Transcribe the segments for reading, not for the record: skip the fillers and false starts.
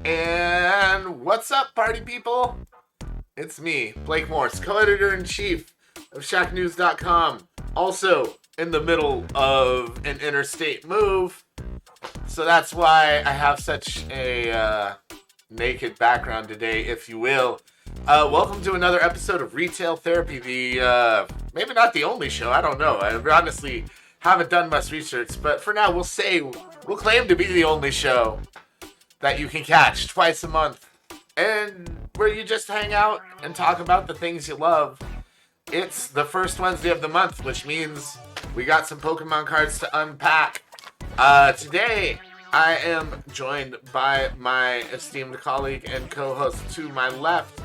And what's up, party people? It's me, Blake Morse, co-editor-in-chief of Shacknews.com. Also in the middle of an interstate move. So that's why I have such a naked background today, if you will. Welcome to another episode of Retail Therapy, the maybe not the only show, I don't know. I honestly haven't done much research, but for now we'll claim to be the only show that you can catch twice a month, and where you just hang out and talk about the things you love. It's the first Wednesday of the month, which means we got some Pokemon cards to unpack. Today, I am joined by my esteemed colleague and co-host to my left,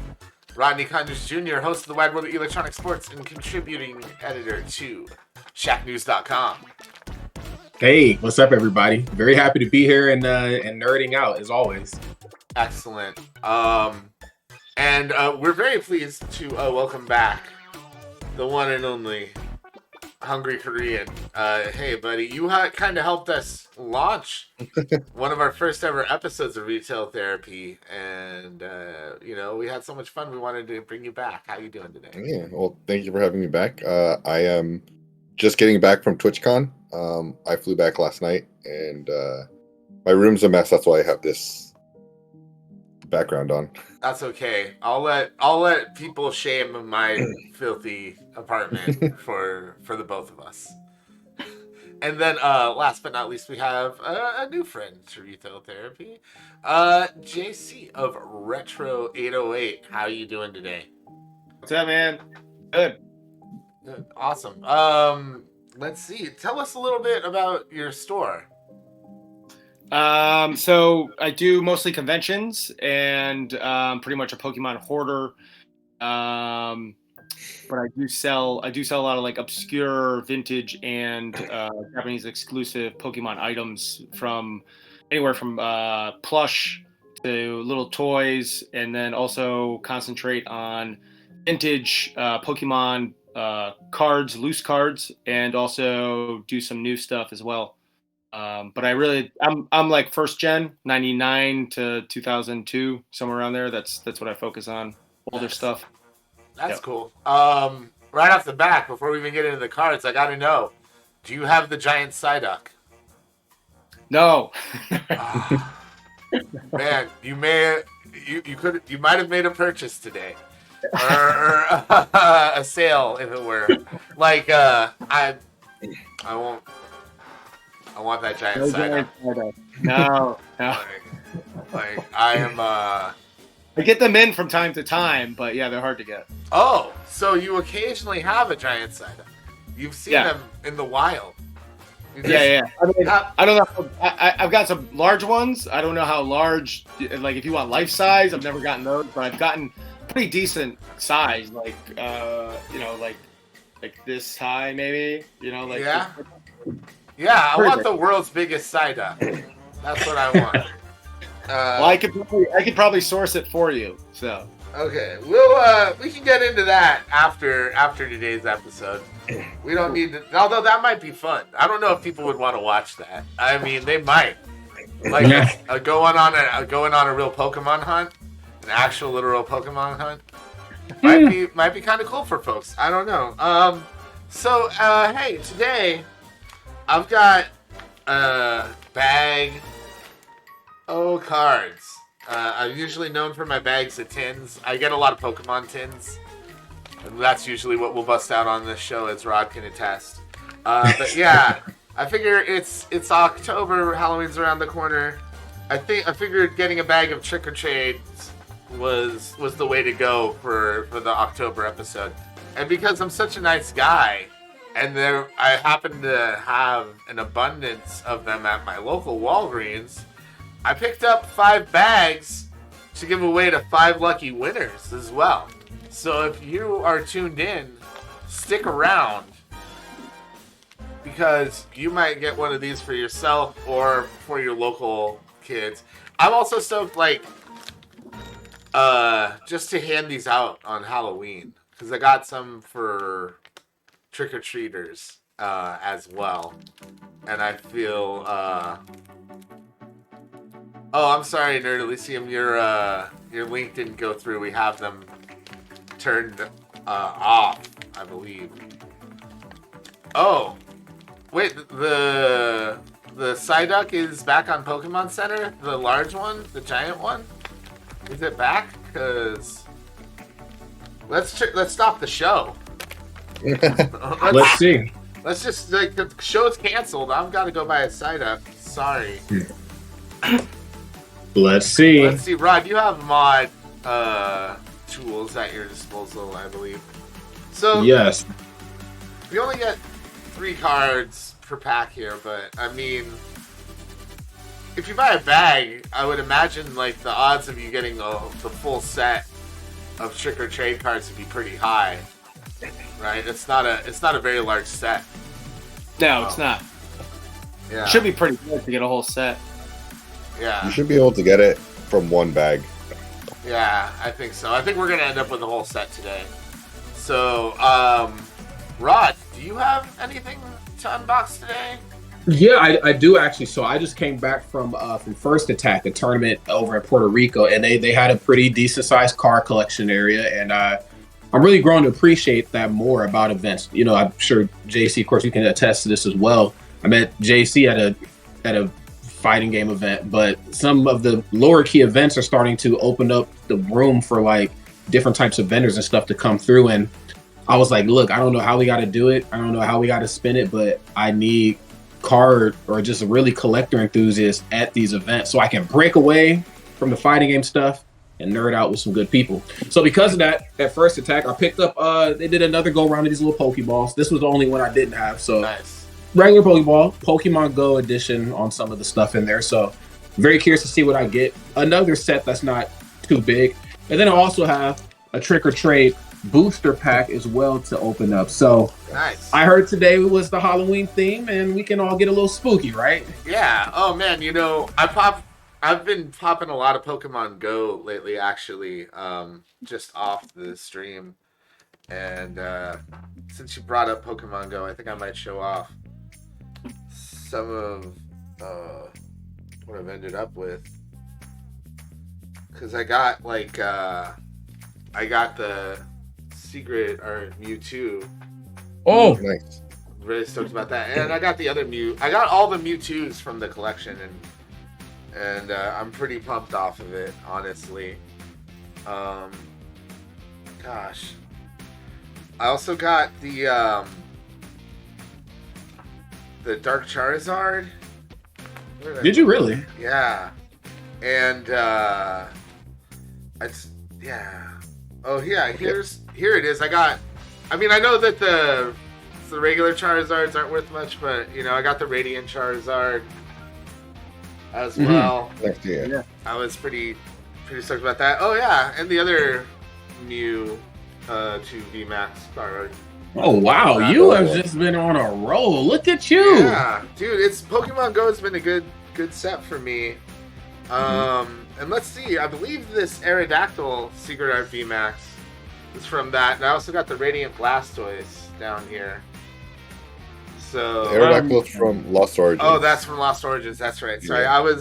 Rodney Conders Jr., host of the Wide World of Electronic Sports and contributing editor to Shacknews.com. Hey, what's up, everybody? Very happy to be here and nerding out, as always. Excellent. And we're very pleased to welcome back the one and only HungryCorean. Hey, buddy, you kind of helped us launch one of our first ever episodes of Retail Therapy, and we had so much fun. We wanted to bring you back. How you doing today? Yeah, well, thank you for having me back. I am just getting back from TwitchCon. I flew back last night, and my room's a mess. That's why I have this background on. That's okay. I'll let people shame my filthy apartment for the both of us. And then last but not least, we have a new friend to Retail Therapy, JC of Retro808. How you doing today? What's up, man? Good. Awesome. Let's see. Tell us a little bit about your store. So I do mostly conventions and pretty much a Pokemon hoarder. But I do sell a lot of like obscure vintage and Japanese exclusive Pokemon items from anywhere from plush to little toys, and then also concentrate on vintage Pokemon cards, loose cards, and also do some new stuff as well. But I'm like first gen, 99 to 2002, somewhere around there. That's what I focus on. Older stuff. That's cool. Right off the bat, before we even get into the cards, I gotta know, do you have the giant Psyduck? No. Man, you might have made a purchase today. Or a sale, if it were. Like, I want that giant Psyduck. No. Like I am. I get them in from time to time, but yeah, they're hard to get. Oh, so you occasionally have a giant Psyduck? You've seen them in the wild? Yeah. I mean, I don't know. I've got some large ones. I don't know how large. Like, if you want life size, I've never gotten those, but I've gotten pretty decent size, like like this high, maybe. Like Yeah, I want the world's biggest Psyduck. That's what I want. Well, I could probably source it for you. So okay, we can get into that after today's episode. We don't need to, although that might be fun. I don't know if people would want to watch that. I mean, they might. Like going on a real Pokemon hunt, an actual literal Pokemon hunt. Might be kind of cool for folks. I don't know. So hey, today I've got a bag of cards. I'm usually known for my bags of tins. I get a lot of Pokemon tins. And that's usually what we'll bust out on this show, as Rod can attest. But yeah, I figure it's October, Halloween's around the corner. I figured getting a bag of Trick-or-Trade was the way to go for the October episode. And because I'm such a nice guy, and I happen to have an abundance of them at my local Walgreens, I picked up 5 bags to give away to 5 lucky winners as well. So if you are tuned in, stick around, because you might get one of these for yourself or for your local kids. I'm also stoked, like, just to hand these out on Halloween, because I got some for trick-or-treaters as well. And I feel Oh, I'm sorry, Nerd Elysium. Your link didn't go through. We have them turned off, I believe. Oh, wait. The Psyduck is back on Pokemon Center. The large one, the giant one. Is it back? Cause let's stop the show. Let's see. Let's just like the show's canceled. I've got to go buy a Psyduck. Sorry. Let's see. Let's see, Rod. You have mod tools at your disposal, I believe. So Yes. we only get 3 cards per pack here, but I mean, if you buy a bag, I would imagine like the odds of you getting the full set of Trick-or-Trade cards would be pretty high, right? It's not a very large set. No, it's not. Yeah. Should be pretty good to get a whole set. Yeah. You should be able to get it from one bag. Yeah, I think so. I think we're gonna end up with a whole set today. So, Rod, do you have anything to unbox today? Yeah, I do actually. So I just came back from First Attack, a tournament over in Puerto Rico, and they had a pretty decent sized card collection area, and I'm really growing to appreciate that more about events. You know, I'm sure JC, of course, you can attest to this as well. I met JC at a fighting game event, but some of the lower key events are starting to open up the room for like different types of vendors and stuff to come through. And I was like, look, I don't know how we got to do it. I don't know how we got to spin it, but I need card or just a really collector enthusiast at these events so I can break away from the fighting game stuff and nerd out with some good people. So because of that, at First Attack, I picked up, they did another go around of these little Pokeballs. This was the only one I didn't have. So Nice. Regular Pokeball, Pokemon Go edition on some of the stuff in there. So very curious to see what I get. Another set that's not too big. And then I also have a Trick-or-Trade Boo-ster pack as well to open up. So Nice. I heard today was the Halloween theme and we can all get a little spooky, right? Yeah. Oh man, you know, I've been popping a lot of Pokemon Go lately, actually, just off the stream. And since you brought up Pokemon Go, I think I might show off some of what I've ended up with. Because I got like I got the Secret or Mewtwo. Oh, Nice. Really stoked about that. And I got the other Mew. I got all the Mewtwo's from the collection, and I'm pretty pumped off of it, honestly. Gosh. I also got the Dark Charizard. did you really? Yeah. And it's yeah. Oh yeah, here it is. I mean, I know that the regular Charizards aren't worth much, but you know, I got the Radiant Charizard as well. Next year. Yeah. I was pretty stoked about that. Oh yeah, and the other Mew 2 VMAX card. Oh wow, you have just been on a roll. Look at you. Yeah, dude, it's Pokemon Go has been a good set for me. And let's see, I believe this Aerodactyl Secret Art VMAX is from that. And I also got the Radiant Blastoise down here. So Aerodactyl's from Lost Origins. oh, that's from Lost Origins. That's right. Sorry, Yeah. I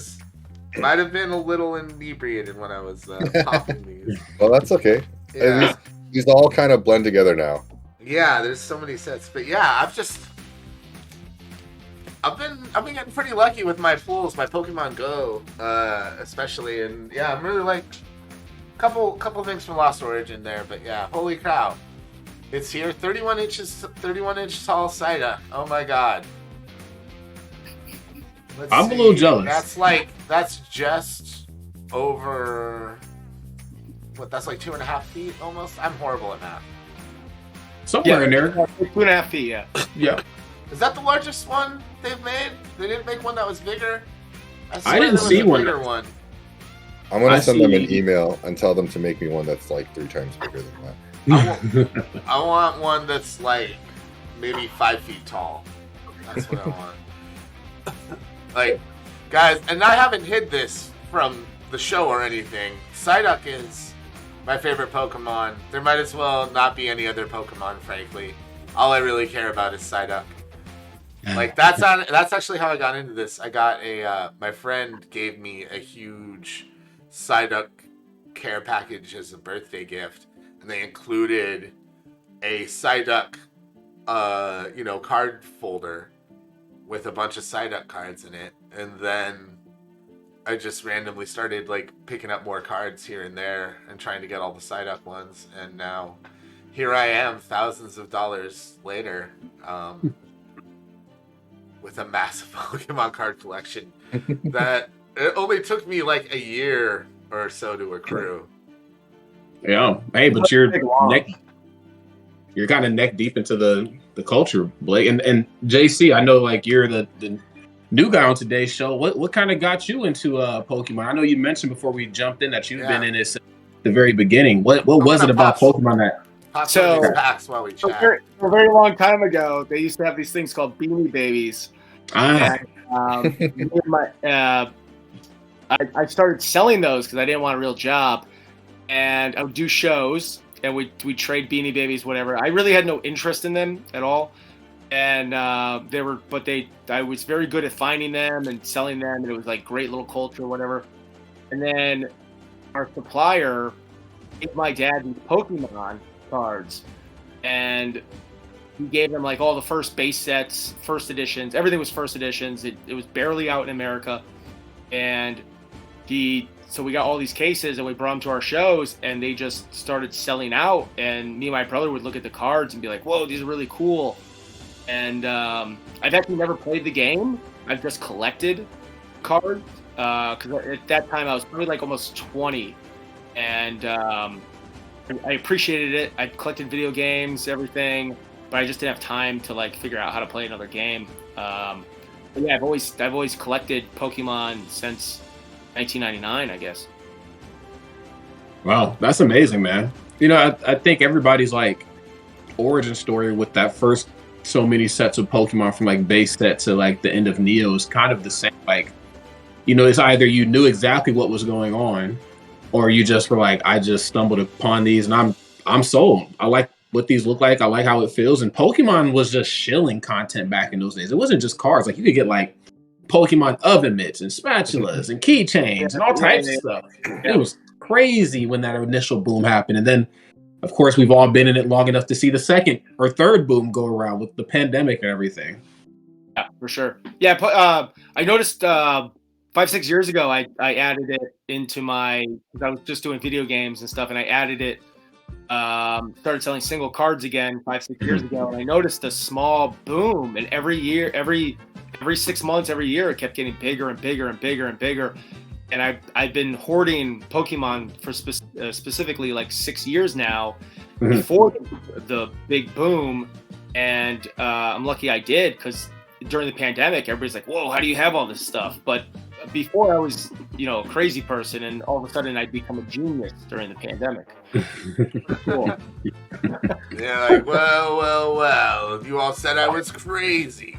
might have been a little inebriated when I was popping these. Well, that's okay. Yeah. These all kind of blend together now. Yeah, there's so many sets, but yeah, I've been getting pretty lucky with my pulls, my Pokemon Go, especially, and yeah, I'm really like couple things from Lost Origin there, but yeah, holy cow, it's here, 31 inch tall Psyduck. Oh my god. I'm a little jealous. That's just over. What? That's like 2.5 feet almost. I'm horrible at math. Somewhere in there. 2.5 feet, yeah. Yeah. Is that the largest one they've made? They didn't make one that was bigger. I didn't see one. Bigger one. I'm gonna send them an see. email and tell them to make me one that's like 3 times bigger than that. I want one that's like maybe 5 feet tall. That's what I want. Like, guys, and I haven't hid this from the show or anything. Psyduck is my favorite Pokemon. There might as well not be any other Pokemon, frankly. All I really care about is Psyduck. Like that's actually how I got into this. I got my friend gave me a huge Psyduck care package as a birthday gift, and they included a Psyduck card folder with a bunch of Psyduck cards in it, and then I just randomly started like picking up more cards here and there and trying to get all the Psyduck ones, and now here I am thousands of dollars later with a massive Pokemon card collection that it only took me like a year or so to accrue. Yeah. Hey, but you're kind of neck deep into the culture, Blake. And JC, I know like you're the new guy on today's show. What kind of got you into Pokemon? I know you mentioned before we jumped in that you've been in this at the very beginning. What was it about Pokemon that? So while we chat. For a very long time ago, they used to have these things called Beanie Babies. And, I started selling those because I didn't want a real job, and I would do shows and we trade Beanie Babies, whatever. I really had no interest in them at all, and I was very good at finding them and selling them, and it was like great little culture, whatever. And then our supplier gave my dad these Pokemon cards, and he gave them like all the first base sets, first editions. Everything was first editions. It was barely out in America, and so we got all these cases and we brought them to our shows, and they just started selling out. And me and my brother would look at the cards and be like, "Whoa, these are really cool." And I've actually never played the game. I've just collected cards because at that time I was probably like almost 20, and I appreciated it. I collected video games, everything, but I just didn't have time to like figure out how to play another game. But yeah, I've always collected Pokemon since 1999, I guess. Wow, that's amazing, man. I think everybody's like origin story with that first so many sets of Pokemon from like base set to like the end of Neo is kind of the same. Like, it's either you knew exactly what was going on, or you just were like, I just stumbled upon these and I'm sold. I like what these look like. I like how it feels. And Pokemon was just shilling content back in those days. It wasn't just cards. Like you could get like Pokemon oven mitts and spatulas and keychains and all types of stuff. It was crazy when that initial boom happened. And then, of course, we've all been in it long enough to see the second or third boom go around with the pandemic and everything. Yeah, for sure. Yeah, I noticed 5-6 years ago, I added it into because I was just doing video games and stuff, and I added it, started selling single cards again 5-6 years ago, and I noticed a small boom, and every 6 months, every year, it kept getting bigger and bigger and bigger and bigger. And I've been hoarding Pokemon for specifically like 6 years now before the big boom, and I'm lucky I did, because during the pandemic, everybody's like, "Whoa, how do you have all this stuff?" But before I was, a crazy person, and all of a sudden I'd become a genius during the pandemic. Cool. Yeah, like, well, you all said I was crazy.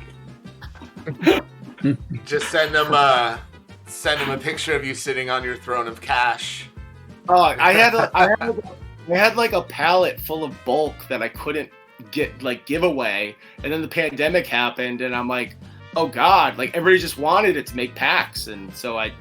Just send them a picture of you sitting on your throne of cash. Oh, I had like a pallet full of bulk that I couldn't give away, and then the pandemic happened, and I'm like, oh god, like everybody just wanted it to make packs, and so I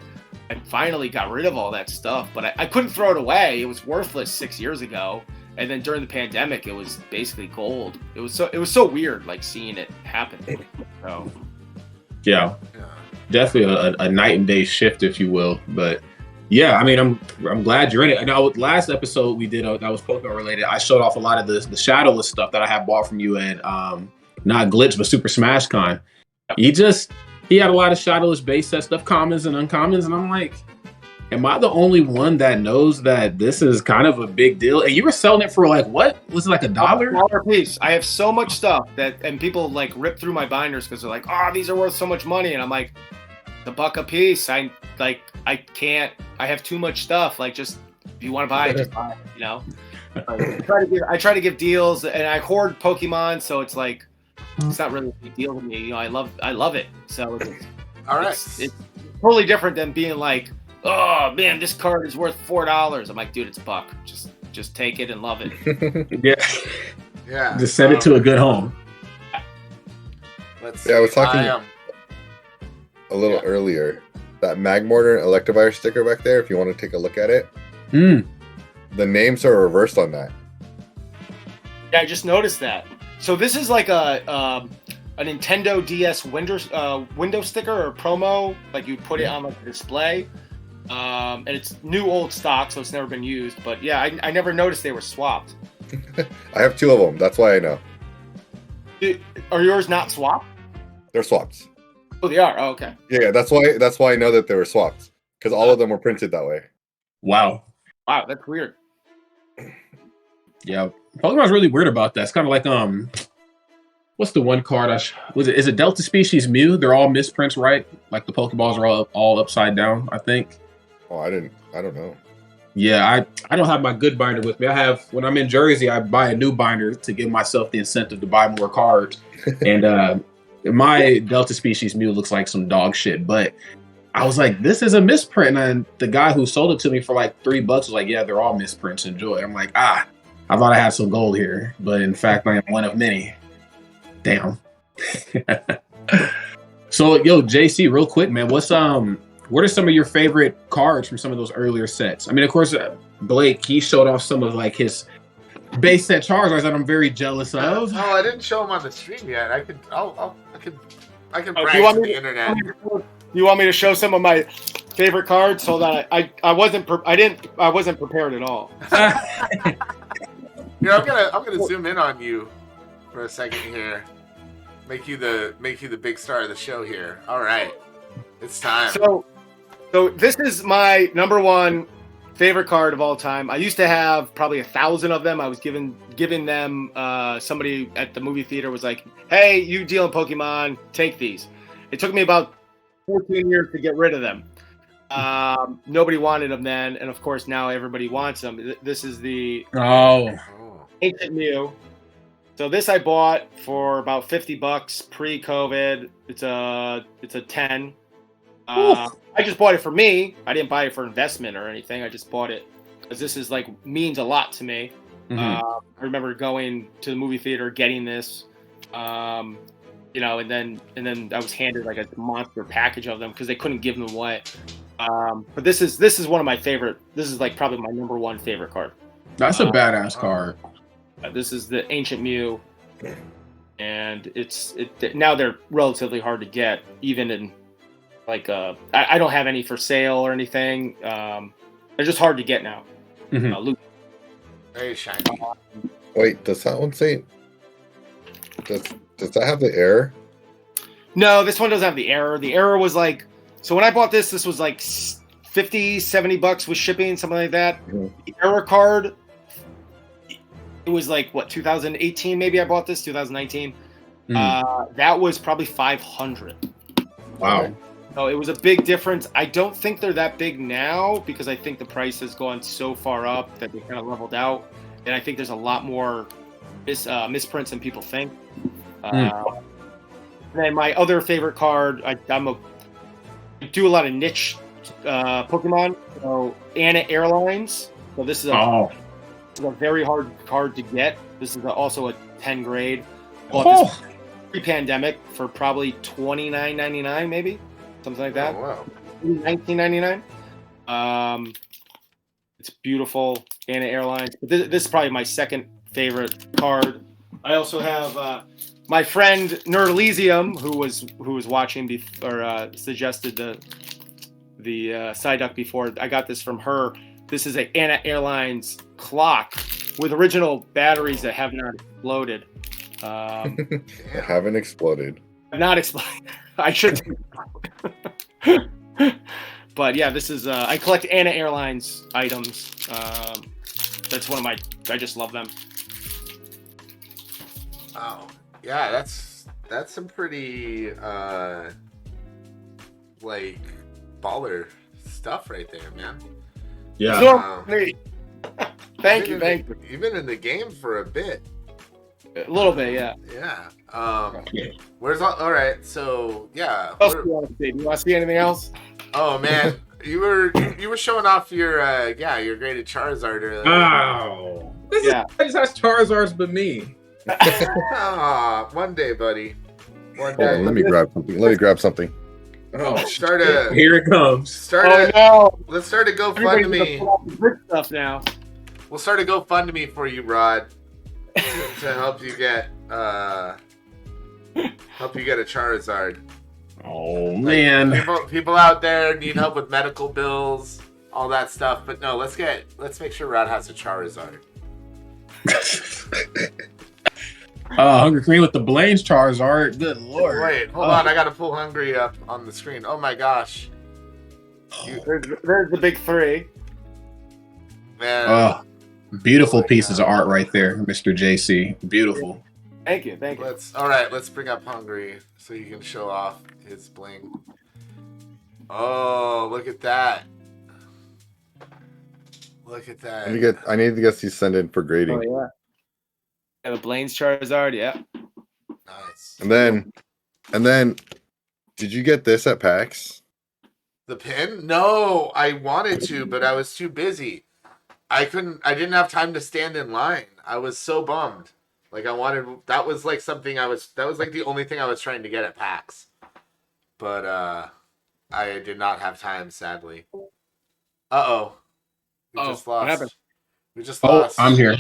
finally got rid of all that stuff, but I couldn't throw it away. It was worthless 6 years ago, and then during the pandemic, it was basically gold. It was so weird, like seeing it happen. So yeah. Definitely a night and day shift, if you will. But yeah, I mean, I'm glad you're in it. I know last episode we did that was Pokemon related. I showed off a lot of the shadowless stuff that I have bought from you at not Glitch but Super Smash Con. He had a lot of shadowless base set stuff, commons and uncommons, and I'm like, am I the only one that knows that this is kind of a big deal? And you were selling it for like, what was it, like $1? $1 a piece. I have so much stuff and people like rip through my binders because they're like, oh, these are worth so much money, and I'm like, $1 a piece. I can't. I have too much stuff. Like, just if you want to buy it, just buy it. I try to give deals, and I hoard Pokemon, so it's like it's not really a big deal to me. I love it. So all right, it's totally different than being like, oh man, this card is worth $4. I'm like, dude, it's $1. Just take it and love it. Yeah. Just send it to a good home. Let's see. Yeah, I was talking am. a little earlier. That Magmortar and Electivire sticker back there, if you want to take a look at it, Mm. the names are reversed on that. Yeah, I just noticed that. So this is like a Nintendo DS window sticker or promo, like you put it on like a display. And it's new old stock, so it's never been used. But yeah, I never noticed they were swapped. I have 2 of them. That's why I know. Are yours not swapped? They're swapped. Oh, they are. Oh, okay. Yeah, that's why I know that they were swapped. Because all of them were printed that way. Wow. Wow, that's weird. Yeah, Pokemon's really weird about that. It's kind of like what's the one card? Is it Delta Species Mew? They're all misprints, right? Like the Pokeballs are all upside down, I think. Oh, I don't know. Yeah, I don't have my good binder with me. I have, when I'm in Jersey, I buy a new binder to give myself the incentive to buy more cards. And my Delta Species Mew looks like some dog shit, but I was like, this is a misprint. And the guy who sold it to me for like $3 was like, yeah, they're all misprints. Enjoy. I'm like, I thought I had some gold here, but in fact, I am one of many. Damn. So, yo, JC, real quick, man, what are some of your favorite cards from some of those earlier sets? I mean, of course, Blake, he showed off some of like his base set Charizards that I'm very jealous of. Oh, I didn't show them on the stream yet. I can Oh, brag to the internet. You want me to show some of my favorite cards? Hold on, I wasn't prepared at all. Here, I'm gonna zoom in on you for a second here. Make you the big star of the show here. All right, it's time. So this is my number one favorite card of all time. I used to have probably 1,000 of them. I was giving them. Somebody at the movie theater was like, "Hey, you deal in Pokemon, take these." It took me about 14 years to get rid of them. Nobody wanted them then, and of course now everybody wants them. This is the Ancient Mew. So this I bought for about $50 pre-COVID. It's a 10. I just bought it for me. I didn't buy it for investment or anything. I just bought it because this is like means a lot to me. Mm-hmm. I remember going to the movie theater, getting this, and then I was handed like a monster package of them because they couldn't give them away. But this is one of my favorite. This is like probably my number one favorite card. That's a badass card. This is the Ancient Mew, and now they're relatively hard to get, even in like I don't have any for sale or anything. They're just hard to get now. Mm-hmm. Very shiny. Wait, does that one say? Does that have the error? No, this one doesn't have the error. The error was like, so when I bought this was like $50-$70 with shipping, something like that. Mm-hmm. The error card, it was like what, 2018 maybe I bought this, 2019. That was probably 500. Wow. So it was a big difference. I don't think they're that big now because I think the price has gone so far up that they kind of leveled out, and I think there's a lot more misprints than people think. And then my other favorite card, I do a lot of niche Pokemon. So Anna Airlines. So this is a very hard card to get. This is also a 10 grade. Bought this pre-pandemic for probably $29.99 maybe. Something like that. Oh, wow. $19.99. It's beautiful. Anna Airlines. But this is probably my second favorite card. I also have my friend Nerd Elysium, who was watching or suggested the Psyduck before. I got this from her. This is a Anna Airlines clock with original batteries that have not exploded. Haven't exploded. Not exploded. I should. But yeah, this is I collect Anna Airlines items. That's one of my. I just love them. Oh yeah, that's some pretty like baller stuff right there, man. Yeah. Thank you. You've been in the game for a bit. A little bit, yeah. Yeah. Where's all right? So yeah. What else do you want to see? Do you want to see anything else? Oh man, you were showing off your graded Charizard earlier. Oh. I just has Charizards but me. One day, buddy. One Hold on, day. let me grab something. Let me grab something. Oh, Start a here it comes. No! Let's start a Everybody's gonna GoFundMe. pull out the good stuff now. We'll start a GoFundMe for you, Rod, to help you get a Charizard. Oh man. People out there need help with medical bills, all that stuff. But no, let's make sure Rod has a Charizard. HungryCorean with the Blaine's Charizard. Good lord. Wait, hold on. I gotta pull Hungry up on the screen. Oh my gosh, There's the big three. man. Beautiful pieces of art right there, Mr. JC. Beautiful. Thank you. Let's bring up Hungry so you can show off his bling. Oh, look at that. Look at that. I need to get these sent in for grading. Oh yeah. And the Blaine's Charizard, yeah. Nice. And then, did you get this at PAX? The pin? No, I wanted to, but I was too busy. I didn't have time to stand in line. I was so bummed. Like that was like the only thing I was trying to get at PAX. But I did not have time, sadly. Uh-oh. We just lost. What happened? We just lost. I'm here.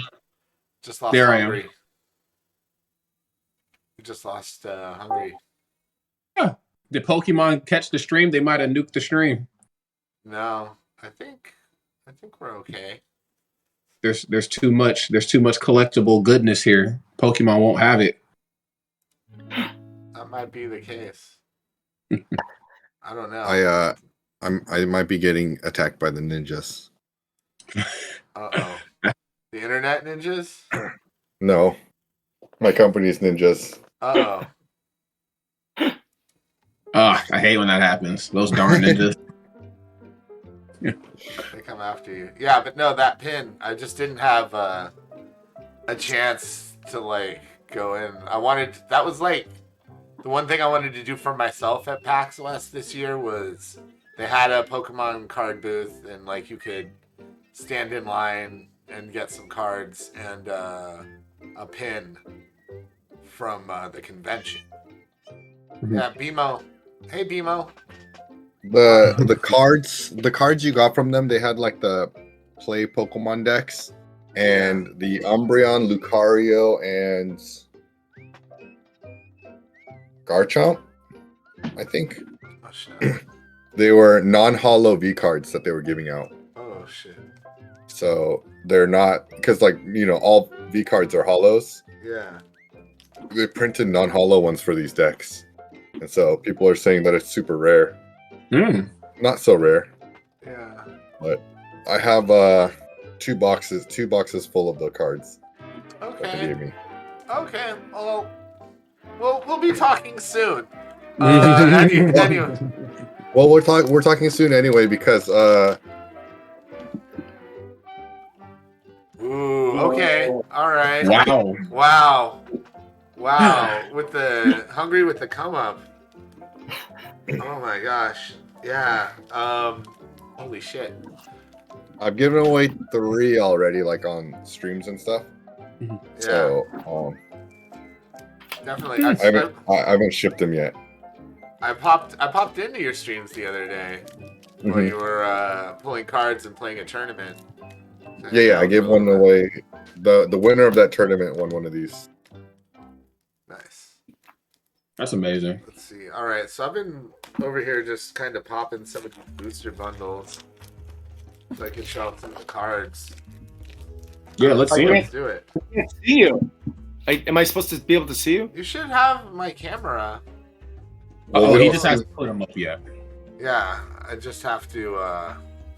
Just lost There Hungry. I am. We just lost Hungry. Did Pokemon catch the stream? They might have nuked the stream. No, I think we're okay. There's too much collectible goodness here. Pokemon won't have it. That might be the case. I don't know. I might be getting attacked by the ninjas. Uh-oh. The internet ninjas? No, my company's ninjas. Uh-oh. I hate when that happens. Those darn ninjas. They come after you. Yeah, but no, that pin, I just didn't have a chance to like go in. That was like the one thing I wanted to do for myself at PAX West this year was they had a Pokemon card booth and like you could stand in line and get some cards and a pin from the convention. Yeah, BMO. Hey, BMO. The cards you got from them, they had like the play Pokemon decks and the Umbreon, Lucario, and Garchomp, I think. Oh shit. They were non-holo V cards that they were giving out. Oh shit. So they're not, because like, all V cards are holos. Yeah. They printed non-holo ones for these decks. And so people are saying that it's super rare. Not so rare. Yeah. But I have two boxes full of the cards that they Okay. gave me. Okay. Well, we'll be talking soon. Anyway. Well, we're talking soon anyway because Ooh. Okay. All right. Wow. Wow. With the Hungry with the come up. Oh my gosh. Yeah. Holy shit. I've given away 3 already, like on streams and stuff. Yeah. So Definitely. I haven't shipped them yet. I popped into your streams the other day while you were pulling cards and playing a tournament. Yeah. I gave one away. The winner of that tournament won one of these. Nice. That's amazing. Let's see. All right, so I've been over here just kind of popping some of these booster bundles so I can show off some of the cards. Yeah, let's see Let's it. do it. I can't see you. Am I supposed to be able to see you? You should have my camera. Oh, we he don't just see- hasn't put them up yet. Yeah, I just have to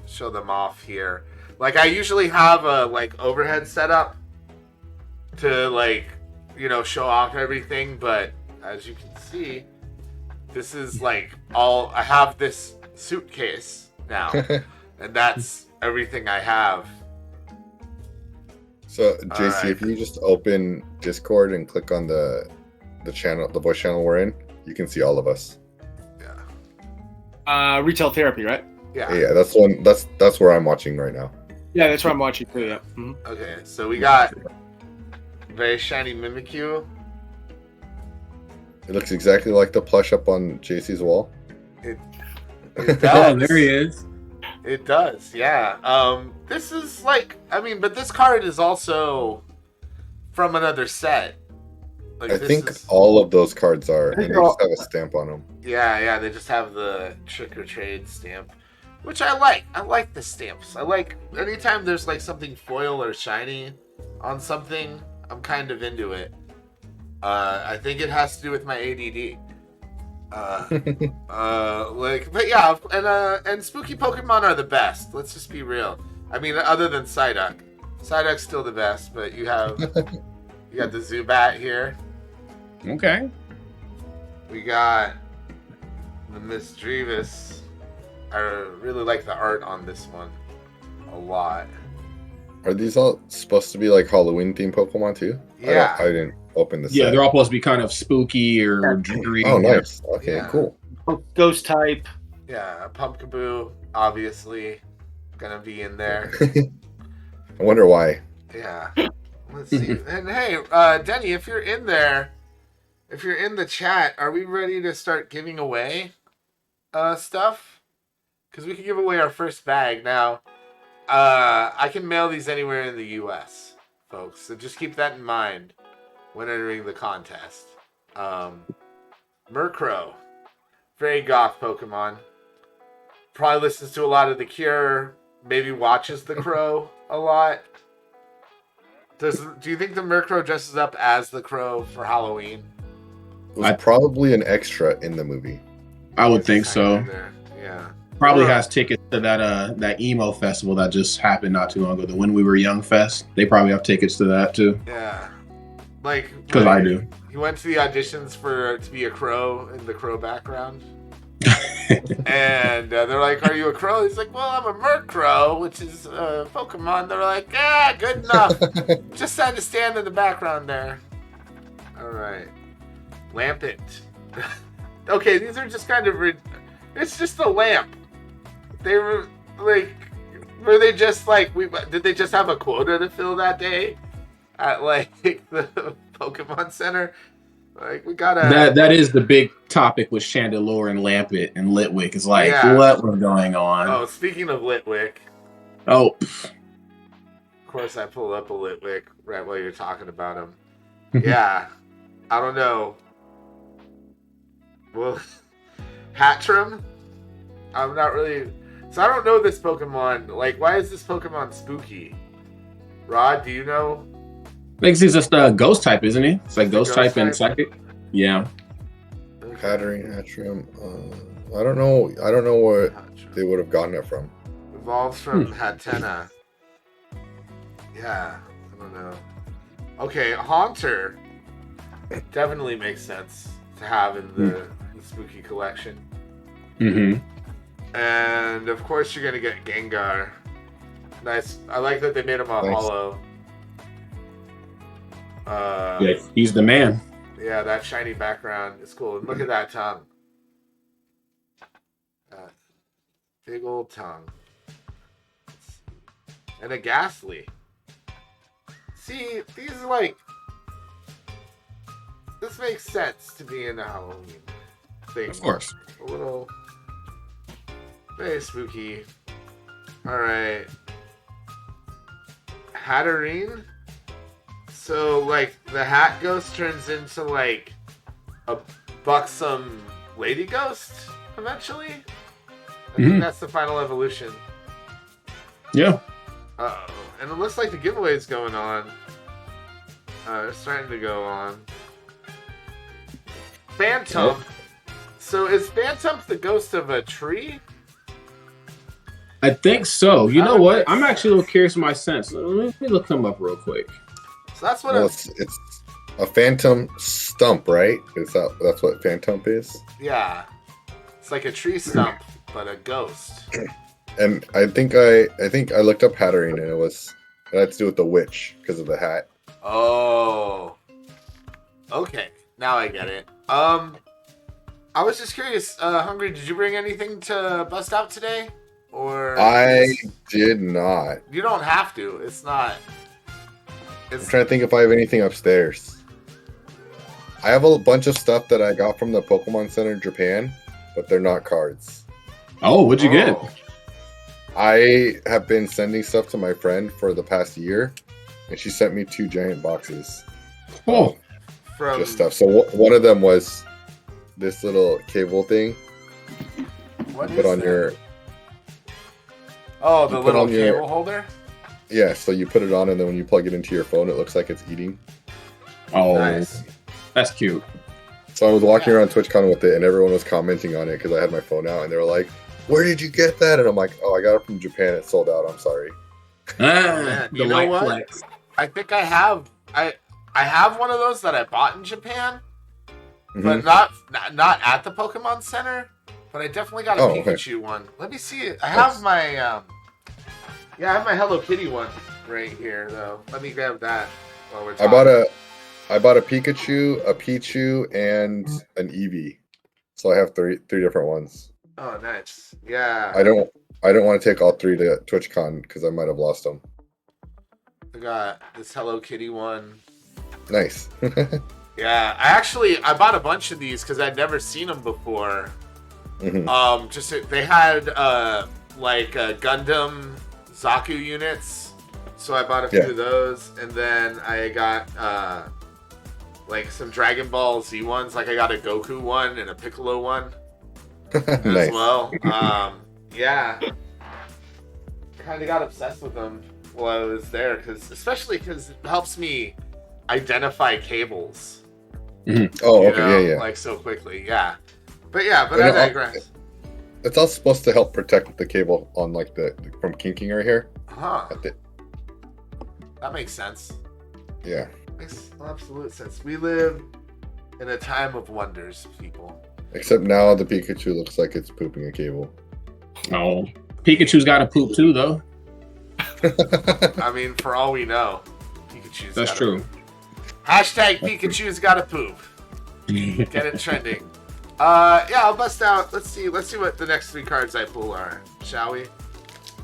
show them off here. Like I usually have a like overhead setup to like show off everything, but as you can see, this is like I have this suitcase now, and that's everything I have. So JC, Alright. if you just open Discord and click on the channel, the voice channel we're in, you can see all of us. Yeah. Retail therapy, right? Yeah. Yeah, that's where I'm watching right now. Yeah, that's what I'm watching too. Yeah. Okay, so we got very shiny Mimikyu. It looks exactly like the plush up on JC's wall. It Oh, does. there he is. It does, yeah. This is like, I mean, but this card is also from another set. Like, I think all of those cards are, and they all- just have a stamp on them. Yeah, they just have the Trick-or-Trade stamp, which I like. I like the stamps. I like anytime there's like something foil or shiny on something, I'm kind of into it. I think it has to do with my ADD. But yeah, and spooky Pokemon are the best. Let's just be real. I mean, other than Psyduck. Psyduck's still the best, but you got the Zubat here. Okay. We got the Misdreavus. I really like the art on this one a lot. Are these all supposed to be like Halloween themed Pokemon too? Yeah. I didn't open this. Yeah, they're all supposed to be kind of spooky or dreary. Oh, nice. Okay, Yeah. cool. Ghost type. Yeah, Pumpkaboo, obviously, gonna be in there. I wonder why. Yeah. Let's see. And hey, Denny, if you're in there, if you're in the chat, are we ready to start giving away stuff? Because we can give away our first bag now. I can mail these anywhere in the U.S., folks. So just keep that in mind when entering the contest. Murkrow. Very goth Pokemon. Probably listens to a lot of The Cure. Maybe watches The Crow a lot. Do you think the Murkrow dresses up as the Crow for Halloween? It was probably an extra in the movie. I would think so. Yeah. Probably has tickets to that emo festival that just happened not too long ago. The When We Were Young Fest. They probably have tickets to that too. Yeah. Like, because I do. He went to the auditions to be a crow in the crow background. And they're like, "Are you a crow?" He's like, "Well, I'm a Murkrow, which is a Pokemon." They're like, good enough. Just had to stand in the background there. All right. Lampent. Okay, these are just kind of... It's just a lamp. They were like... Were they just like... Did they just have a quota to fill that day? At like the Pokemon Center? Like, we gotta... That is the big topic with Chandelure and Lampet and Litwick. Is like, Yeah. what was going on? Oh, speaking of Litwick... Oh. Of course, I pulled up a Litwick right while you're talking about him. Yeah. I don't know. Well, Hatchram? I'm not really... So I don't know this Pokemon. Like, why is this Pokemon spooky? Rod, do you know? I think he's just a ghost type, isn't he? It's like ghost type and psychic. Yeah. Pattering Hatchram. I don't know. I don't know what they would have gotten it from. Evolves from Hatena. Yeah, I don't know. Okay, Haunter definitely makes sense to have in the spooky collection. Mm-hmm. And of course, you're gonna get Gengar. Nice. I like that they made him a hollow. Yeah, he's the man. Yeah, that shiny background is cool. And look at that tongue. Big old tongue. And a Ghastly. See, these are like... This makes sense to be in the Halloween thing. Of course. A little... Very spooky. Alright. Hatterene? So, like, the hat ghost turns into, like, a buxom lady ghost, eventually? I think that's the final evolution. Yeah. Uh-oh. And it looks like the giveaway's going on. It's starting to go on. Phantom. Oh. So is Phantom the ghost of a tree? I think so. You know what? I'm actually a little curious of my sense. Let me look them up real quick. So that's what it's a phantom stump, right? That's what phantom is? Yeah. It's like a tree stump, but a ghost. And I think I looked up Hatterene, and it had to do with the witch because of the hat. Oh. Okay. Now I get it. I was just curious, Hungry, did you bring anything to bust out today? Or I did not. You don't have to. It's not. I'm trying to think if I have anything upstairs. I have a bunch of stuff that I got from the Pokemon Center in Japan, but they're not cards. Oh, what'd you get? I have been sending stuff to my friend for the past year, and she sent me 2 giant boxes. Oh, From Just stuff. So one of them was this little cable thing. what Put is on that? your Oh, the you put little on your- cable holder. yeah. So you put it on, and then when you plug it into your phone, it looks like it's eating. oh, Nice. that's cute. So I was walking around TwitchCon with it, and everyone was commenting on it because I had my phone out, and they were like, "Where did you get that?" And I'm like, "Oh, I got it from Japan. It sold out. I'm sorry." Man, The you know light what? flex. I think I have one of those that I bought in Japan, but Mhm. not at the Pokemon Center. But I definitely got a Oh, okay. Pikachu one. Let me see it. I have my I have my Hello Kitty one right here though. Let me grab that while we're I talking. bought a Pikachu, a Pichu, and an Eevee. So I have three different ones. Oh, nice. Yeah. I don't want to take all 3 to TwitchCon because I might have lost them. I got this Hello Kitty one. Nice. Yeah, I bought a bunch of these because I'd never seen them before. Mhm. They had Gundam Zaku units, so I bought a few Yeah. of those, and then I got some Dragon Ball Z ones. Like I got a Goku one and a Piccolo one as Nice. well. Yeah, kind of got obsessed with them while I was there, especially because it helps me identify cables. Oh, you okay, know, yeah. like so quickly, yeah. But I You know, digress. It's all supposed to help protect the cable on like from kinking right here. Huh. At the- That makes sense. yeah. Makes absolute sense. We live in a time of wonders, people. Except now the Pikachu looks like it's pooping a cable. No, Pikachu's got to poop too, though. I mean, for all we know, Pikachu's That's gotta true. poop. Hashtag Pikachu's gotta poop. Get it trending. Yeah, I'll bust out. Let's see what the next 3 cards I pull are, shall we?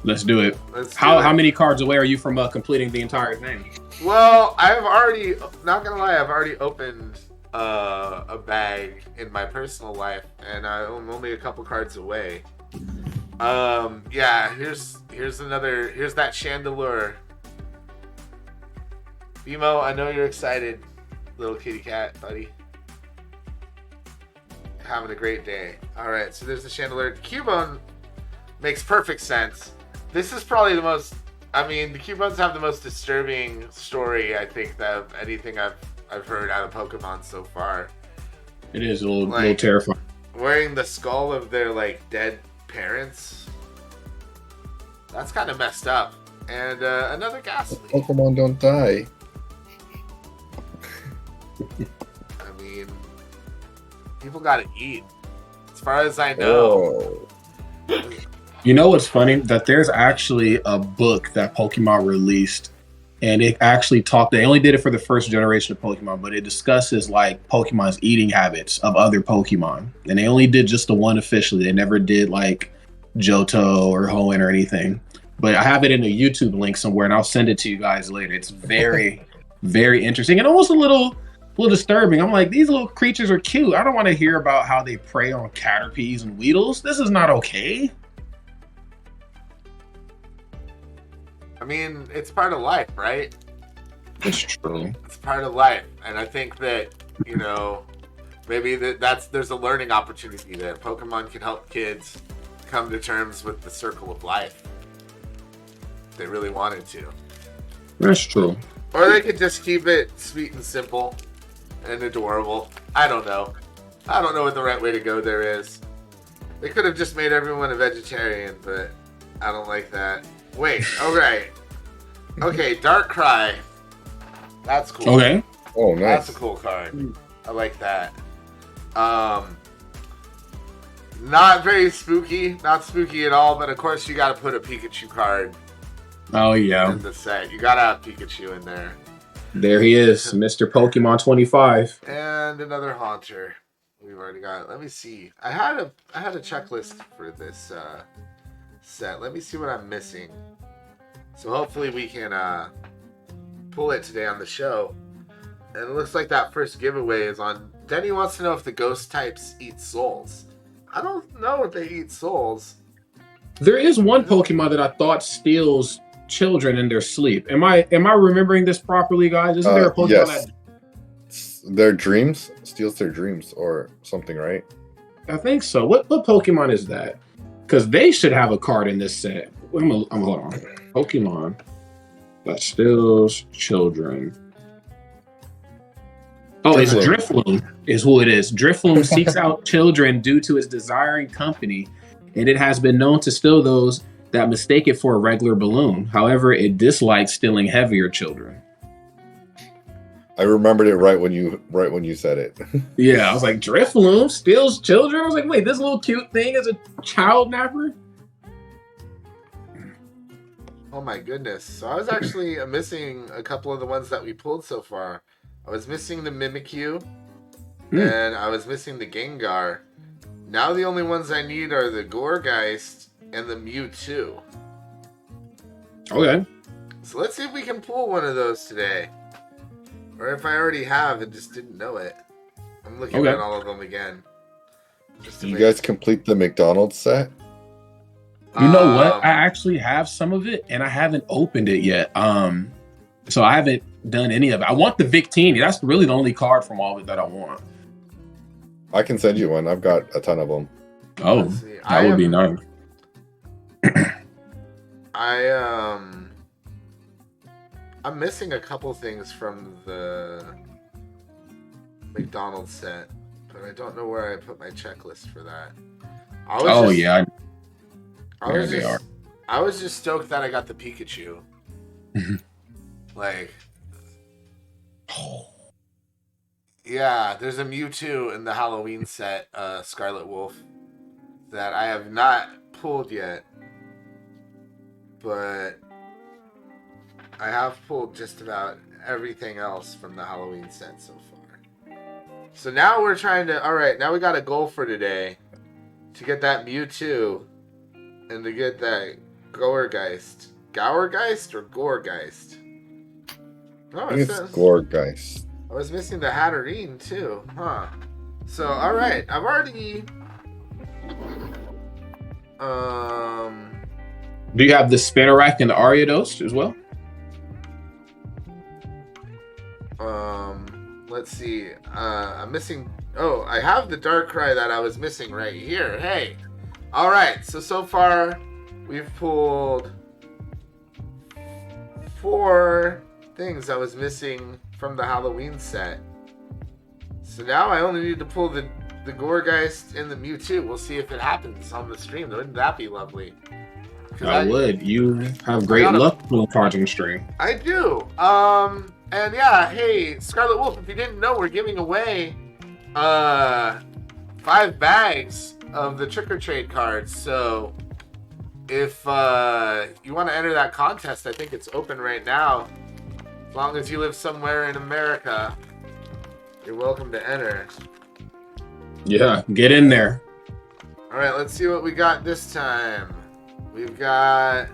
Let's do it. Let's do How it. many cards away are you from completing the entire thing? Well, I've already, not gonna lie, I've already opened a bag in my personal life, and I'm only a couple cards away. Yeah, here's that Chandelure. Bimo, I know you're excited, little kitty cat, buddy. Having a great day. Alright, so there's the Chandelure. The Cubone makes perfect sense. This is probably the most, the Cubones have the most disturbing story, I think, of anything I've heard out of Pokemon so far. It is a little terrifying. Wearing the skull of their, dead parents. That's kind of messed up. And another Ghastly. Pokemon don't die. I mean, people gotta eat. As far as I know. Oh. You know what's funny? That there's actually a book that Pokemon released, and it actually they only did it for the first generation of Pokemon, but it discusses Pokemon's eating habits of other Pokemon. And they only did just the one officially. They never did Johto or Hoenn or anything. But I have it in a YouTube link somewhere, and I'll send it to you guys later. It's very, very interesting and almost a little disturbing. I'm like, these little creatures are cute. I don't want to hear about how they prey on Caterpies and Weedles. This is not okay. I mean, it's part of life, right? It's true. It's part of life. And I think that, maybe there's a learning opportunity there. Pokemon can help kids come to terms with the circle of life. If they really wanted to. That's true. Or they could just keep it sweet and simple and adorable. I don't know. I don't know what the right way to go there is. They could have just made everyone a vegetarian, but I don't like that. Wait, alright. Okay, Darkrai. That's cool. Okay. Oh, nice. That's a cool card. I like that. Not very spooky. Not spooky at all, but of course you gotta put a Pikachu card Oh, yeah. in the set. You gotta have Pikachu in there. There he is, Mr. Pokemon 25. And another Haunter. We've already got it. Let me see. I had a checklist for this set. Let me see what I'm missing. So hopefully we can pull it today on the show. And it looks like that first giveaway is on. Denny wants to know if the ghost types eat souls. I don't know if they eat souls. There is one Pokemon that I thought steals children in their sleep. Am I remembering this properly, guys? Isn't there a Pokemon yes. Their dreams steals their dreams or something, right? I think so. What Pokemon is that? Because they should have a card in this set. I'm hold on. Pokemon that steals children. Oh, it's Drifloon is who it is. Drifloon seeks out children due to its desiring company, and it has been known to steal those that mistake it for a regular balloon. However, it dislikes stealing heavier children. I remembered it right when you said it. Yeah, I was like, Drifloon steals children? I was like, wait, this little cute thing is a child napper? Oh my goodness. So I was actually missing a couple of the ones that we pulled so far. I was missing the Mimikyu, and I was missing the Gengar. Now the only ones I need are the Gourgeist and the Mewtwo. Okay. So let's see if we can pull one of those today. Or if I already have and just didn't know it. I'm looking at all of them again. You guys complete the McDonald's set? You know what? I actually have some of it, and I haven't opened it yet. So I haven't done any of it. I want the Victini. That's really the only card from all of it that I want. I can send you one. I've got a ton of them. Oh, that would be nice. I'm missing a couple things from the McDonald's set, but I don't know where I put my checklist for that. I was just stoked that I got the Pikachu. Like, yeah, there's a Mewtwo in the Halloween set, Scarlet Wolf, that I have not pulled yet, but I have pulled just about everything else from the Halloween set so far. So now we're trying to... Alright, now we got a goal for today. To get that Mewtwo. And to get that Gourgeist. Gourgeist or Gourgeist? No, it says... Gourgeist. I was missing the Hatterene too. Huh. So, alright. I've already... Do you have the Spinarak and the Ariados as well? Let's see. I'm missing. Oh, I have the Darkrai that I was missing right here. Hey. All right. So far, we've pulled 4 things I was missing from the Halloween set. So now I only need to pull the Gourgeist and the Mewtwo. We'll see if it happens on the stream. Wouldn't that be lovely? I would. You have great luck pulling cards on the stream. I do. And yeah, hey, Scarlet Wolf, if you didn't know, we're giving away 5 bags of the Trick-or-Trade cards. So if you want to enter that contest, I think it's open right now. As long as you live somewhere in America, you're welcome to enter. Yeah, get in there. All right, let's see what we got this time. We've got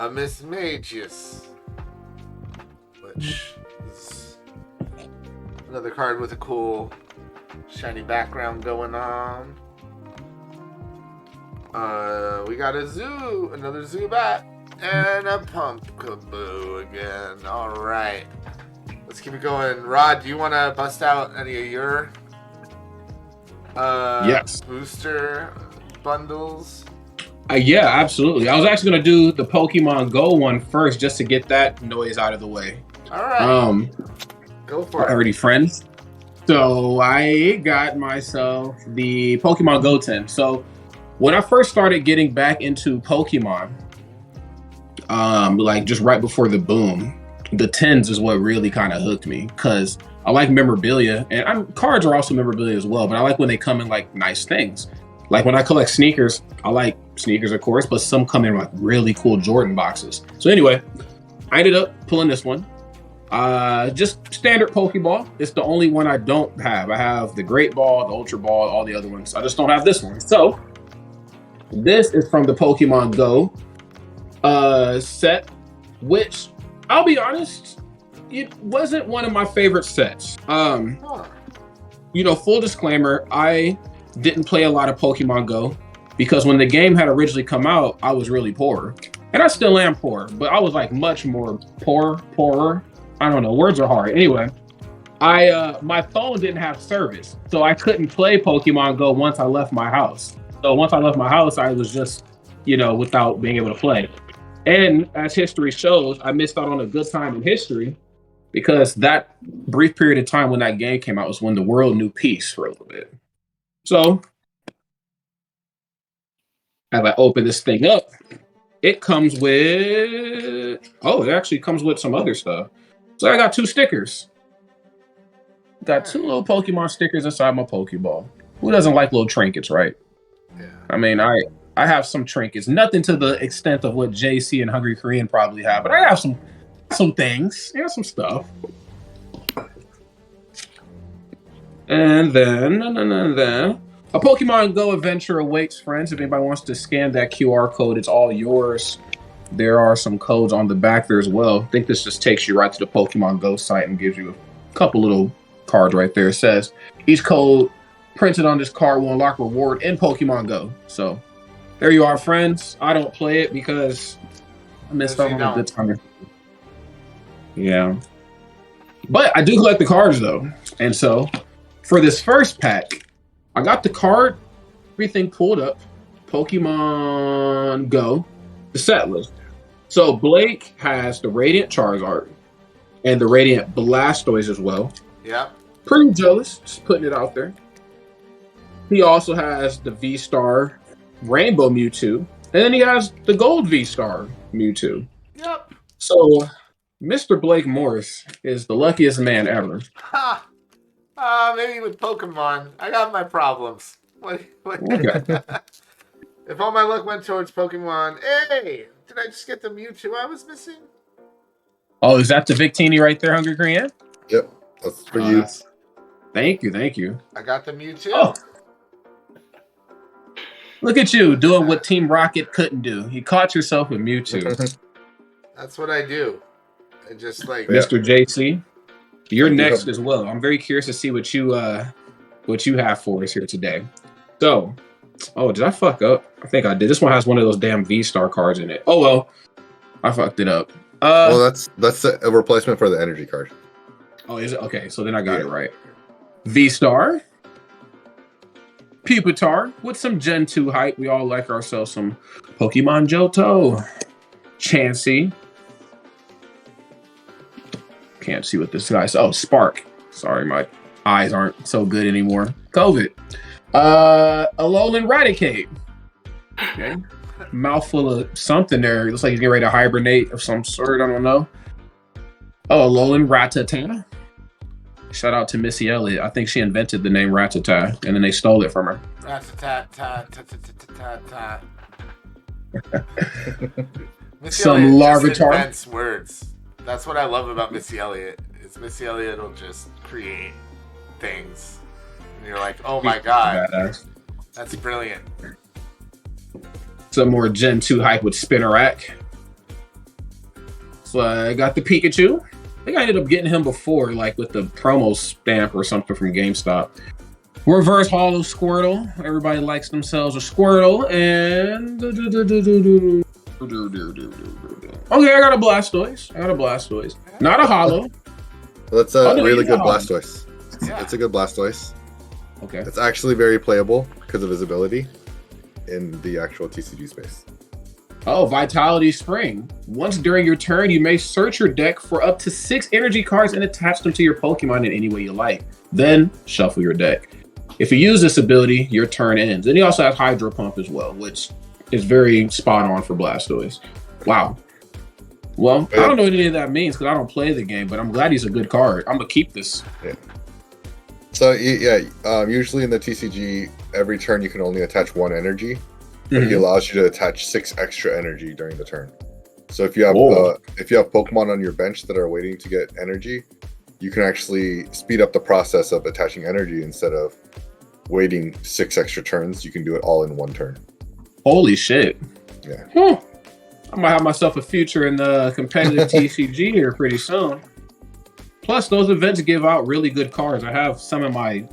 a Miss Magius, which is another card with a cool shiny background going on. We got a another Zubat, and a Pumpkaboo again. All right, let's keep it going. Rod, do you want to bust out any of your yes, booster bundles? Yeah, absolutely. I was actually going to do the Pokemon Go one first just to get that noise out of the way. All right. Go for it. Already friends. So I got myself the Pokemon Go 10. So when I first started getting back into Pokemon, like just right before the boom, the 10s is what really kind of hooked me because I like memorabilia, and cards are also memorabilia as well, but I like when they come in like nice things. Like when I collect sneakers, I like sneakers, of course, but some come in like really cool Jordan boxes. So anyway, I ended up pulling this one. Just standard Pokeball. It's the only one I don't have. I have the Great Ball, the Ultra Ball, all the other ones. I just don't have this one. So this is from the Pokemon Go set, which I'll be honest, it wasn't one of my favorite sets. Huh. You know, full disclaimer, I didn't play a lot of Pokemon Go because when the game had originally come out, I was really poor. And I still am poor, but I was like much more poorer. I don't know, words are hard. Anyway, my phone didn't have service, so I couldn't play Pokemon Go once I left my house. So once I left my house, I was just, you know, without being able to play. And as history shows, I missed out on a good time in history because that brief period of time when that game came out was when the world knew peace for a little bit. So as I open this thing up, it comes with, it actually comes with some other stuff. So I got 2 stickers. Got 2 little Pokemon stickers inside my Pokeball. Who doesn't like little trinkets, right? Yeah. I mean, I have some trinkets. Nothing to the extent of what JC and Hungry Korean probably have, but I have some things. Yeah, some stuff. And then a Pokemon Go adventure awaits, friends. If anybody wants to scan that QR code, it's all yours. There are some codes on the back there as well. I think this just takes you right to the Pokemon Go site and gives you a couple little cards right there. It says each code printed on this card will unlock reward in Pokemon Go. So there you are, friends. I don't play it because I missed out on a good time. Yeah. But I do collect the cards though. And so for this first pack, I got the card, everything pulled up, Pokemon Go, the set list. So Blake has the Radiant Charizard and the Radiant Blastoise as well. Yeah. Pretty jealous, just putting it out there. He also has the V-Star Rainbow Mewtwo, and then he has the Gold V-Star Mewtwo. Yep. So Mr. Blake Morris is the luckiest man ever. Ha! Maybe with Pokemon, I got my problems. What? Okay. If all my luck went towards Pokemon, hey, did I just get the Mewtwo I was missing? Oh, is that the Victini right there, Hungry Korean? Yep, that's for you. Thank you. I got the Mewtwo. Oh. Look at you doing what Team Rocket couldn't do. You caught yourself with Mewtwo. That's what I do. I just like Mr. JC. You're next as well. I'm very curious to see what you have for us here today. So, did I fuck up? I think I did. This one has one of those damn V-Star cards in it. Oh well, I fucked it up. Well, that's a replacement for the energy card. Oh, is it? Okay, so then I got it right. V-Star, Pupitar with some Gen 2 hype. We all like ourselves some Pokemon Johto, Chansey. Can't see what this guy's. Oh, Spark. Sorry, my eyes aren't so good anymore. COVID. Alolan Raticate. Okay. Mouthful of something there. Looks like he's getting ready to hibernate of some sort. I don't know. Oh, Alolan Rattata. Shout out to Missy Elliott. I think she invented the name Rattata, and then they stole it from her. Rattata. Some Larvitar. Invents words. That's what I love about Missy Elliott. Is Missy Elliott will just create things, and you're like, oh my god, that's brilliant. Some more Gen 2 hype with Spinarak. So I got the Pikachu. I think I ended up getting him before, like with the promo stamp or something from GameStop. Reverse Holo Squirtle. Everybody likes themselves a Squirtle. And okay, I got a Blastoise. Not a Holo. That's a really good Blastoise. Yeah. It's a good Blastoise. Okay. It's actually very playable because of his ability in the actual TCG space. Oh, Vitality Spring. Once during your turn, you may search your deck for up to 6 energy cards and attach them to your Pokemon in any way you like. Then shuffle your deck. If you use this ability, your turn ends. And he also has Hydro Pump as well, which is very spot on for Blastoise. Wow. Well, I don't know what any of that means because I don't play the game, but I'm glad he's a good card. I'm going to keep this. Yeah. So, usually in the TCG, every turn you can only attach 1 energy. But he allows you to attach 6 extra energy during the turn. So if you have Pokemon on your bench that are waiting to get energy, you can actually speed up the process of attaching energy instead of waiting 6 extra turns. You can do it all in 1 turn. Holy shit. Yeah. I might have myself a future in the competitive TCG here pretty soon. Plus, those events give out really good cards. I have some in my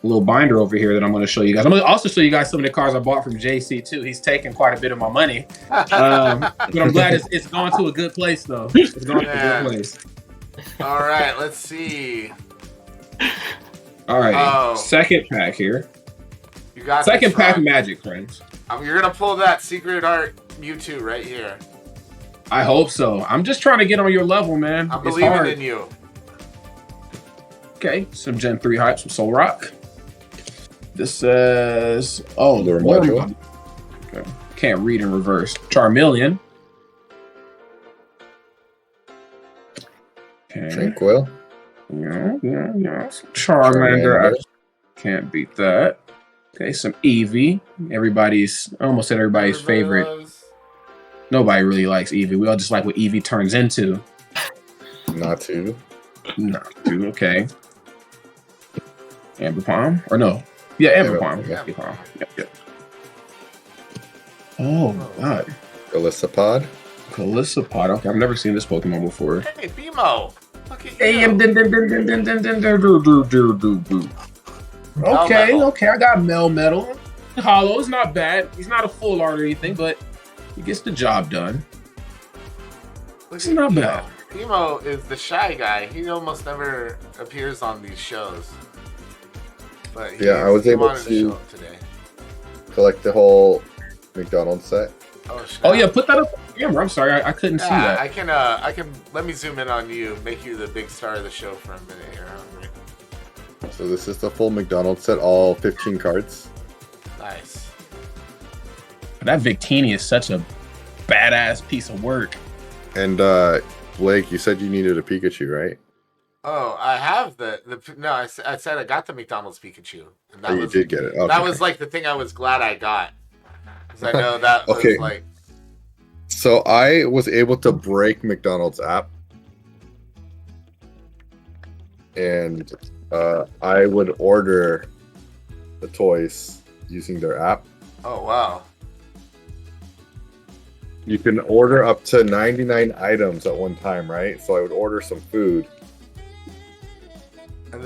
little binder over here that I'm going to show you guys. I'm going to also show you guys some of the cards I bought from JC too. He's taken quite a bit of my money, but I'm glad it's gone to a good place though. It's gone to a good place. All right, let's see. All right, second pack here. You got second pack Magic, friends. You're gonna pull that secret art Mewtwo right here. I hope so. I'm just trying to get on your level, man. I'm believing in you. Okay, some Gen 3 hype, some Soul Rock. This says, okay. Can't read in reverse. Charmeleon. Okay. Tranquil. Yeah. Charmander. Can't beat that. Okay, some Eevee. I almost said everybody's favorite. Nobody really likes Eevee. We all just like what Eevee turns into. Not to. Okay. Amberpalm? Or no. Yeah, Amberpalm. Yeah. Yep. Oh, God. Golisopod. Okay, I've never seen this Pokemon before. Hey, Bimo. Look at Hey, you. Okay, I got Melmetal. Hollow's not bad. He's not a full art or anything, but he gets the job done. It's not bad. Bimo is the shy guy. He almost never appears on these shows. But I was able to show up today. collect the whole McDonald's set. Oh yeah, put that up on the camera. I'm sorry, I couldn't see that. I can let me zoom in on you, make you the big star of the show for a minute here, Hungry. So this is the full McDonald's set, all 15 cards. Nice. That Victini is such a badass piece of work. And Blake, you said you needed a Pikachu, right? Oh, I have I said I got the McDonald's Pikachu. And that you did get it. Okay. That was like the thing I was glad I got. Because I know that was like... So I was able to break McDonald's app. And I would order the toys using their app. Oh, wow. You can order up to 99 items at one time, right? So I would order some food. And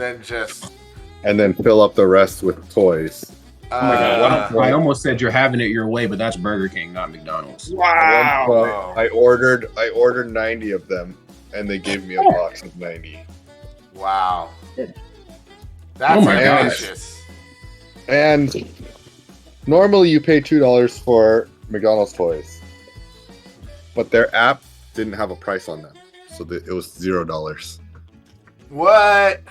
then fill up the rest with toys. Oh my God! I almost said you're having it your way, but that's Burger King, not McDonald's. Wow! I ordered 90 of them, and they gave me a box of 90. Wow! That's ambitious. And normally you pay $2 for McDonald's toys, but their app didn't have a price on them, so it was $0. What?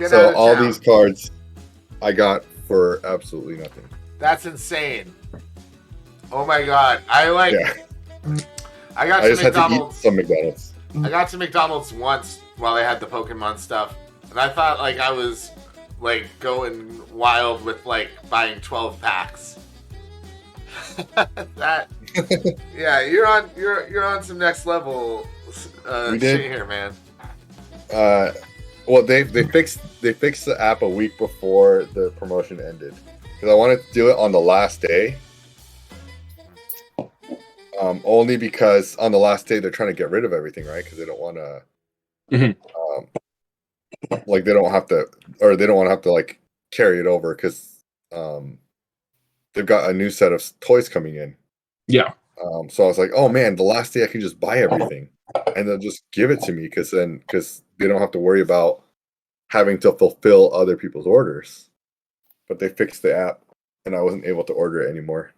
So all these cards I got for absolutely nothing. That's insane. Oh my God. I got to McDonald's. Some McDonald's. I got to McDonald's once while they had the Pokemon stuff. And I thought like I was like going wild with like buying 12 packs. Yeah, you're on some next level shit here, man. Well, they fixed the app a week before the promotion ended because I wanted to do it on the last day. Only because on the last day they're trying to get rid of everything, right? Because they don't want to, they don't have to like carry it over because they've got a new set of toys coming in. Yeah. So I was like, oh man, the last day I can just buy everything, and they'll just give it to me because they don't have to worry about having to fulfill other people's orders. But they fixed the app, and I wasn't able to order it anymore.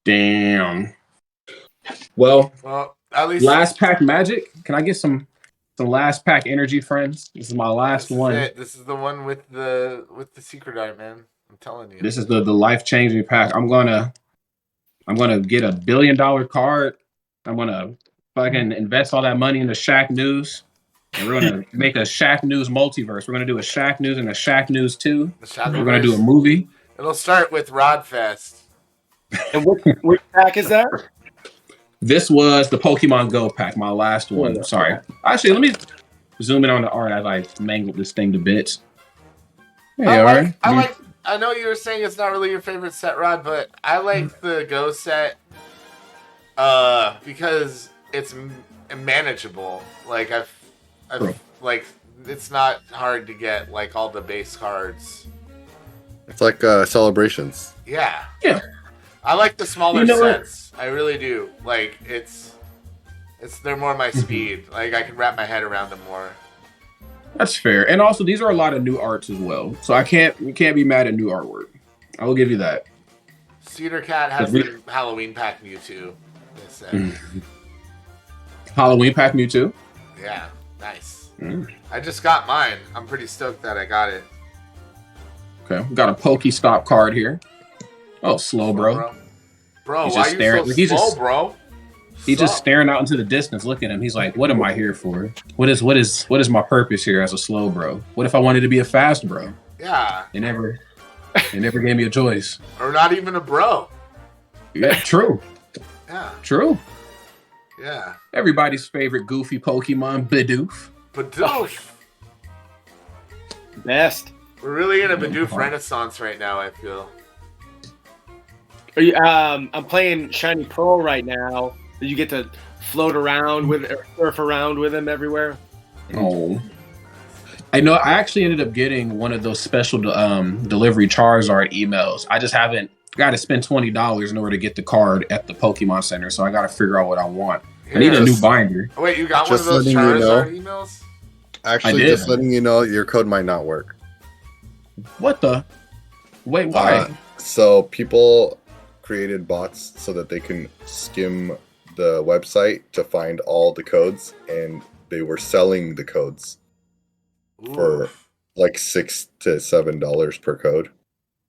Damn. Well, at least last pack magic. Can I get some last pack energy, friends? This is my last one. This is the one with the secret art, man. I'm telling you. This is the life-changing pack. I'm gonna get $1 billion card. I'm gonna fucking invest all that money into Shacknews. And we're gonna make a Shacknews multiverse. We're gonna do a Shacknews and a Shacknews 2. We're gonna do a movie. It'll start with Rodfest. And which pack is that? This was the Pokemon Go pack, my last one. Sorry. Actually, let me zoom in on the art as I mangled this thing to bits. I know you were saying it's not really your favorite set, Rod, but I like the Go set because it's manageable. Like like it's not hard to get like all the base cards. It's like celebrations. Yeah. Yeah. I like the smaller You know what? sets. I really do. Like they're more my speed. Like I can wrap my head around them more. That's fair. And also, these are a lot of new arts as well. So we can't be mad at new artwork. I will give you that. Cedar Cat has the Halloween pack Mewtwo. They said. Halloween pack Mewtwo. Yeah, nice. I just got mine. I'm pretty stoked that I got it. Okay, got a Pokestop card here. Oh, slow, bro. Bro, He's why just are staring. you so slow, bro? He's just staring out into the distance, looking at him. He's like, "What am I here for? What is my purpose here as a slow bro? What if I wanted to be a fast bro? Yeah. They never gave me a choice. Or not even a bro. Yeah, true. Yeah. True. Yeah. Everybody's favorite goofy Pokemon, Bidoof. Bidoof. Best. We're really in a Bidoof renaissance right now, I feel. Are you, I'm playing Shiny Pearl right now. You get to float around with, or surf around with him everywhere. Oh. I know. I actually ended up getting one of those special delivery Charizard emails. I just haven't got to spend $20 in order to get the card at the Pokemon Center, so I got to figure out what I want. I need a new binder. Oh, wait, you got one of Just those letting you know. Charizard emails? Actually, just letting you know, your code might not work. What the? Wait, why? So people created bots so that they can skim the website to find all the codes, and they were selling the codes for like $6 to $7 per code.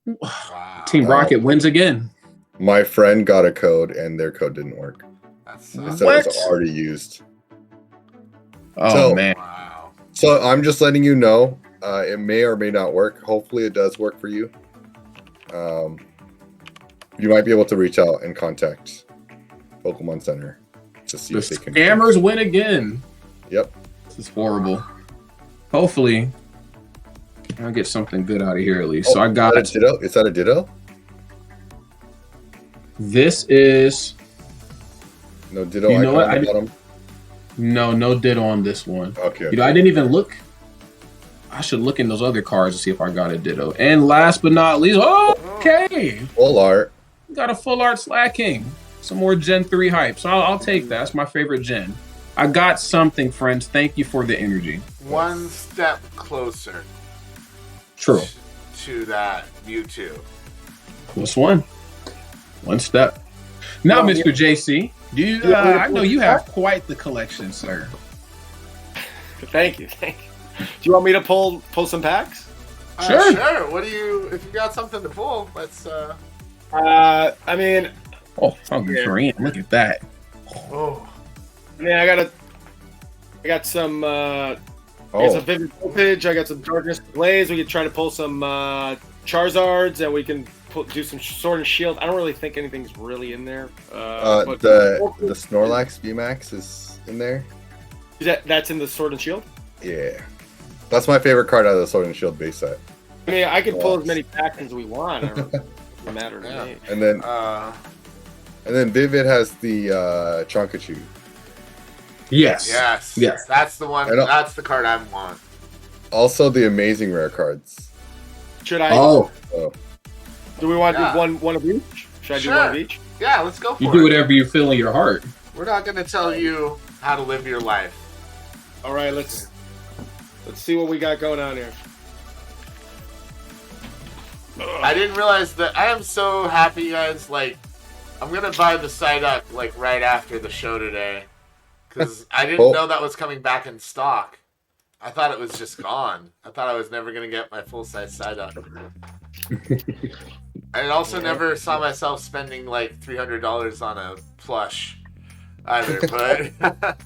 Wow. Team Rocket wins again. My friend got a code, and their code didn't work. They said it was already used. Oh, man. Wow. So I'm just letting you know, it may or may not work. Hopefully it does work for you. You might be able to reach out and contact Pokemon Center to see if they can. Scammers win again. Yep. This is horrible. Hopefully, I'll get something good out of here at least. So I got a Ditto. Is that a Ditto? This is no Ditto. You know what? No Ditto on this one. Okay. You know, I didn't even look. I should look in those other cards to see if I got a Ditto. And last but not least, okay, full art. Got a full art Slacking. Some more Gen 3 hype. So I'll take that. That's my favorite Gen. I got something, friends. Thank you for the energy. One step closer. True. To that Mewtwo. What's one? One step. Now, Mr. JC, do you? I know you have quite the collection, sir. Thank you. Do you want me to pull some packs? Sure. Sure. What do you? If you got something to pull, let's. I mean. Oh, Hungry. Look at that. Oh. I mean, I got some. I got some Vivid Voltage. I got some Darkness Blaze. We could try to pull some Charizards, and we can do some Sword and Shield. I don't really think anything's really in there. But the Snorlax VMAX is in there. That's in the Sword and Shield? Yeah. That's my favorite card out of the Sword and Shield base set. I mean, I can pull as many packs as we want. It doesn't matter to me. And then Vivid has the Chonkachu. Yes. That's the one. That's the card I want. Also, the amazing rare cards. Should I? Do we want to do one of each? Should I do one of each? Yeah, let's go for it. You do whatever you feel in your heart. We're not going to tell you how to live your life. All right, let's see what we got going on here. I didn't realize that. I am so happy, guys. Like, I'm gonna buy the Psyduck like right after the show today, because I didn't know that was coming back in stock. I thought it was just gone. I thought I was never gonna get my full size Psyduck. I also never saw myself spending like $300 on a plush either. But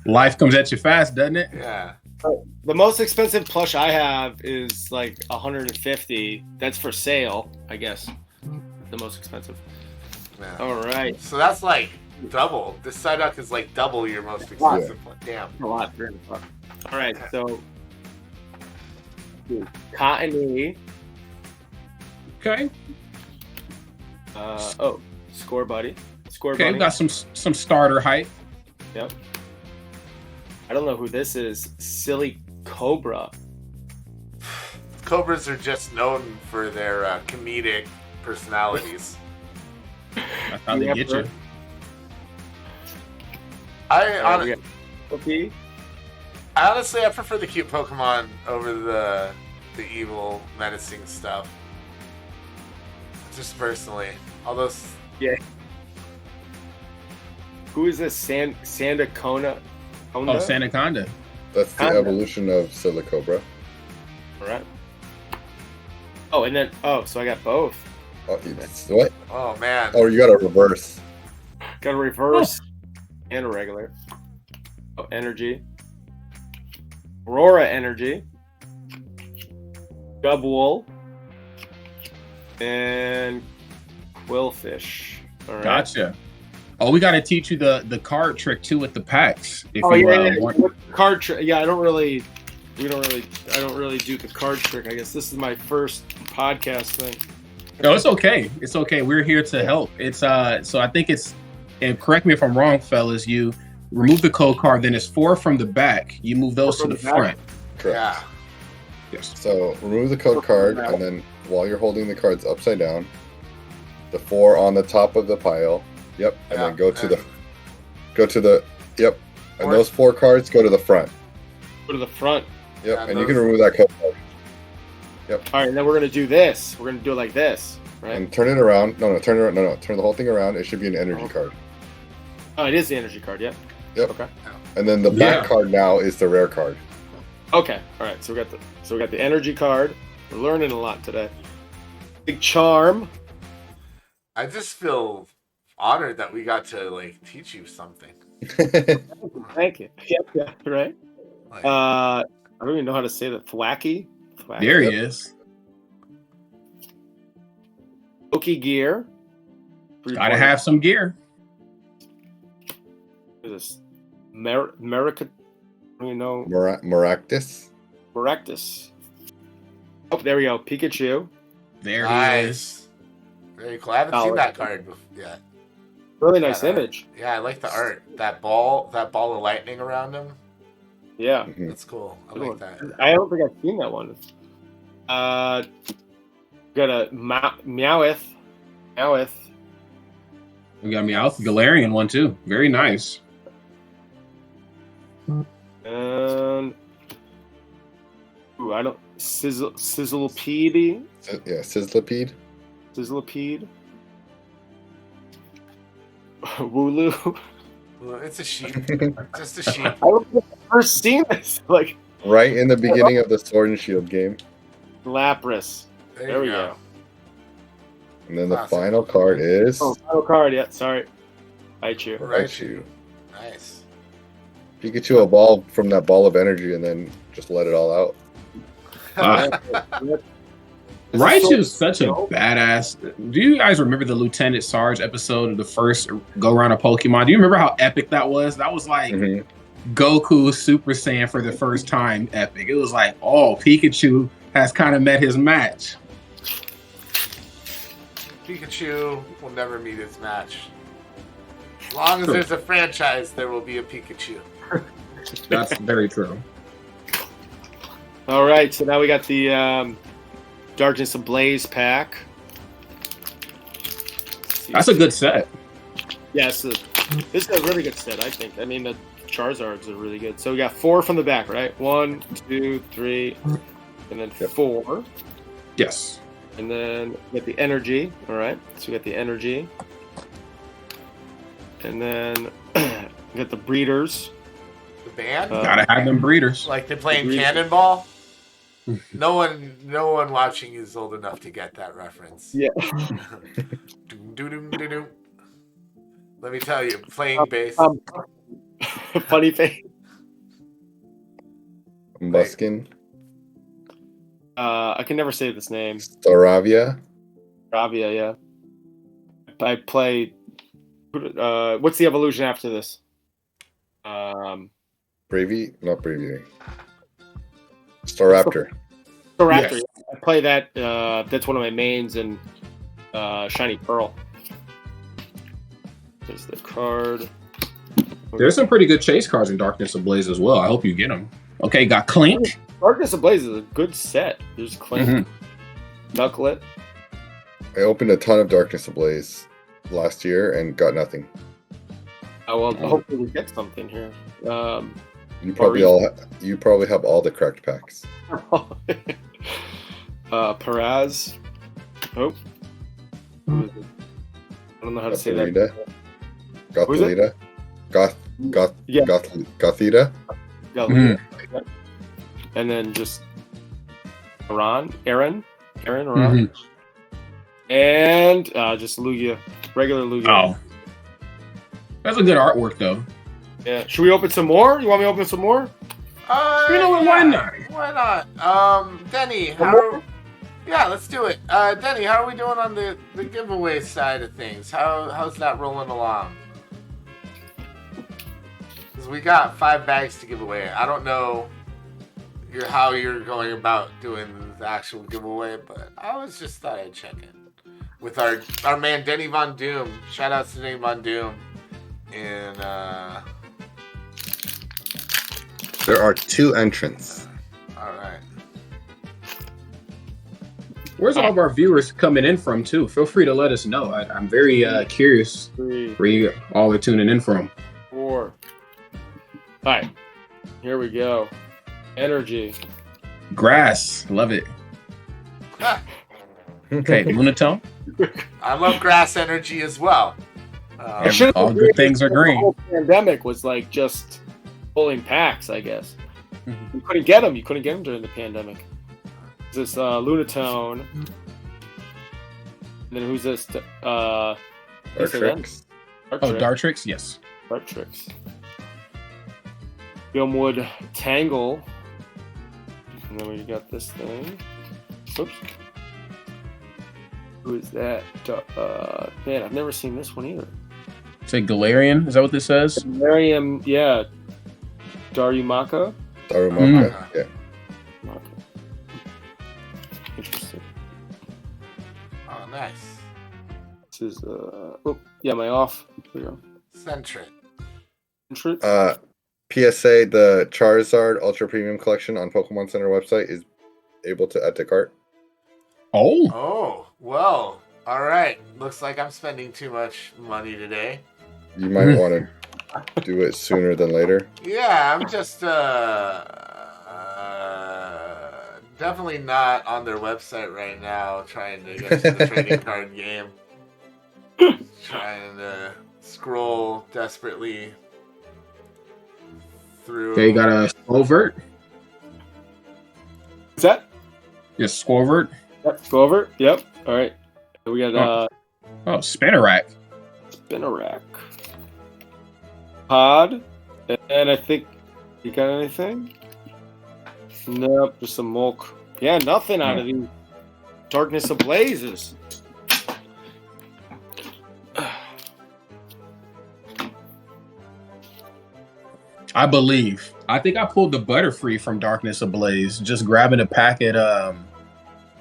life comes at you fast, doesn't it? Yeah. The most expensive plush I have is like $150. That's for sale, I guess. The most expensive. Yeah. All right. So that's like double. This Psyduck is like double your most expensive one. Damn. A lot. All right. So Cottony. Okay. Score Buddy. Okay, got some starter hype. Yep. I don't know who this is. Silly Cobra. Cobras are just known for their comedic personalities. That's how they get you. Honestly, I prefer the cute Pokemon over the evil, menacing stuff. Just personally. Although... Yeah. Who is this? Sandacona? Oh, Sandaconda. That's the evolution of Silicobra. All right. Oh, and then... Oh, so I got both. Oh, what? Oh, man. Oh, you got a reverse. Got a reverse and a regular. Oh, energy. Aurora energy. Gubwool. And Quillfish. All right. Gotcha. Oh, we got to teach you the card trick too with the packs. If Card trick. Yeah, I don't really do the card trick. I guess this is my first podcast thing. No, it's okay. It's okay. We're here to help. It's so I think it's, and correct me if I'm wrong, fellas, you remove the code card, then it's 4 from the back. You move those to the front. Correct. Yeah. Yes. So remove the code card, and then while you're holding the cards upside down, the 4 on the top of the pile. Yep. And then go to the yep. And those 4 cards go to the front. Go to the front. Yep. And you can remove that code card. Yep. All right, and then we're gonna do this. We're gonna do it like this, right? And turn it around. Turn it around. No, turn the whole thing around. It should be an energy card. Oh, it is the energy card. Yep. Yep. Okay. And then the back card now is the rare card. Okay. All right. So we got the energy card. We're learning a lot today. Big charm. I just feel honored that we got to teach you something. Thank you. Yeah. Right. I don't even know how to say that. Thwacky. There he is. Okie gear. Gotta have some gear. What is this? Maractus. Maractus. Oh, there we go. Pikachu. There he is. Very cool. I haven't seen that card yet. Really nice image. Yeah, I like the art. That ball of lightning around him. Yeah. That's cool. I like that. I don't think I've seen that one. Got a Meowth. We got Meowth, Galarian one too. Very nice. And I don't Sizzlepede. Yeah, Sizzlipede. Wooloo. Well, it's a sheep. Just a sheep. I don't think I've ever seen this. Right in the beginning of the Sword and Shield game. Lapras. There we go. And then the final card is... Oh, final card, yeah. Sorry. Raichu. Nice. Pikachu evolved from that ball of energy and then just let it all out. Raichu is such a badass. Do you guys remember the Lieutenant Sarge episode of the first go-around of Pokemon? Do you remember how epic that was? That was like Goku Super Saiyan for the first time epic. It was like, oh, Pikachu has kind of met his match. Pikachu will never meet his match. As long as there's a franchise, there will be a Pikachu. That's very true. All right, so now we got the Darkness Ablaze pack. That's a good set. Yeah, this is a really good set, I think. I mean, the Charizards are really good. So we got 4 from the back, right? 1, 2, 3, and then 4. Yes. And then we got the energy. All right, so we got the energy. And then we got the breeders. The band? Gotta have them breeders. Like they're playing Cannonball? No one watching is old enough to get that reference. Yeah. Let me tell you, playing bass. Funny face. Muskin. I can never say this name. Staravia, yeah. I play. What's the evolution after this? Bravey, not Bravey. Staraptor. Yes. Yeah. I play that. That's one of my mains in Shiny Pearl. There's the card. There's some pretty good chase cards in Darkness Ablaze as well. I hope you get them. Okay, got Clink. Darkness Ablaze is a good set. There's Clink, Knucklet. I opened a ton of Darkness Ablaze last year and got nothing. Oh, well, hopefully we get something here. You probably have all the correct packs. Peraz. Oh. Who is it? I don't know how to say that. Gothita. Gothita. And then just Aaron, and just Lugia, regular Lugia. Oh, that's a good artwork though. Yeah. Should we open some more? You want me to open some more? You know what? Why not? Why not? Denny, yeah, let's do it. Denny, how are we doing on the giveaway side of things? How's that rolling along? Because we got 5 bags to give away. I don't know how you're going about doing the actual giveaway, but I was just thought I'd check in with our man Denny Von Doom. Shout out to Denny Von Doom. And there are 2 entrants. All right. Where's all of our viewers coming in from too? Feel free to let us know. I'm very curious where you all are tuning in from. 4. All right, here we go. Energy. Grass, love it. Okay, Lunatone. I love grass energy as well. All good things are green. The whole pandemic was like just pulling packs, I guess. You couldn't get them. You couldn't get them during the pandemic. This Lunatone. And then who's this? Dartrix. Dartrix, yes. Dartrix. Gilmwood Tangle. And then we got this thing. Oops. Who is that? Man, I've never seen this one either. Say Galarian, is that what this says? Galarian, yeah. Darumaka. Yeah. Interesting. Oh, nice. This is my off. Here we go. Centric. PSA: the Charizard Ultra Premium Collection on Pokemon Center website is able to add to cart. Oh, well. All right. Looks like I'm spending too much money today. You might want to do it sooner than later. Yeah, I'm just definitely not on their website right now trying to get to the trading card game. Trying to scroll desperately through. Okay, you got a Squirtle. Is that? Yes, Squirtle. Yep, Squirtle. Yep. All right. We got Spinarak. Pod. And I think you got anything? Nope, just some Mulk. Yeah, nothing out of these Darkness Ablazes. I believe. I think I pulled the Butterfree from Darkness Ablaze, just grabbing a pack at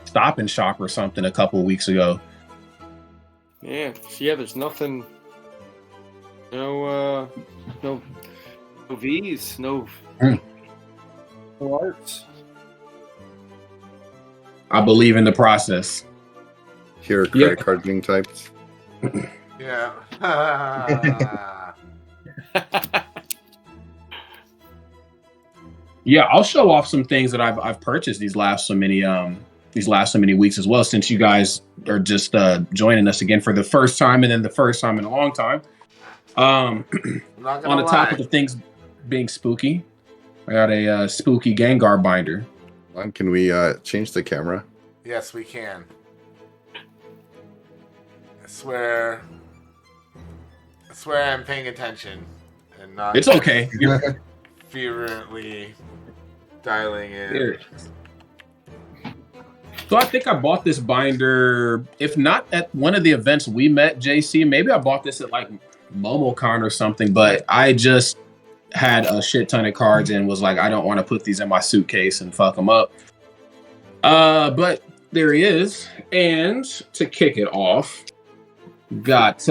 Stop and Shop or something a couple of weeks ago. Yeah, there's nothing. No V's, no arts. I believe in the process. Here are credit card being typed. Yeah. Yeah, I'll show off some things that I've purchased these last so many weeks as well, since you guys are just joining us again for the first time and then the first time in a long time. On the topic of things being spooky, I got a spooky Gengar binder. Can we change the camera? Yes, we can. I swear I'm paying attention and not. It's okay. Fervently dialing in. Here. So I think I bought this binder, if not at one of the events we met, JC, maybe I bought this at like MomoCon or something, but I just had a shit ton of cards and was like, I don't want to put these in my suitcase and fuck them up. But there he is. And to kick it off, Got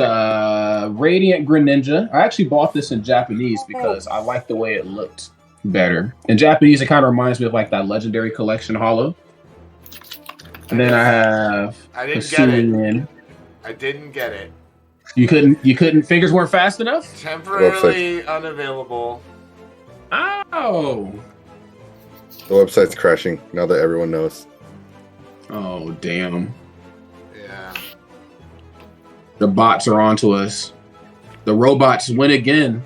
Radiant Greninja. I actually bought this in Japanese because I like the way it looked better. In Japanese, it kind of reminds me of like that Legendary Collection Holo. And then I have I didn't get it. I didn't get it. You couldn't. Fingers weren't fast enough. Temporarily unavailable. Oh. The website's crashing now that everyone knows. Oh damn. Yeah. The bots are onto us. The robots win again.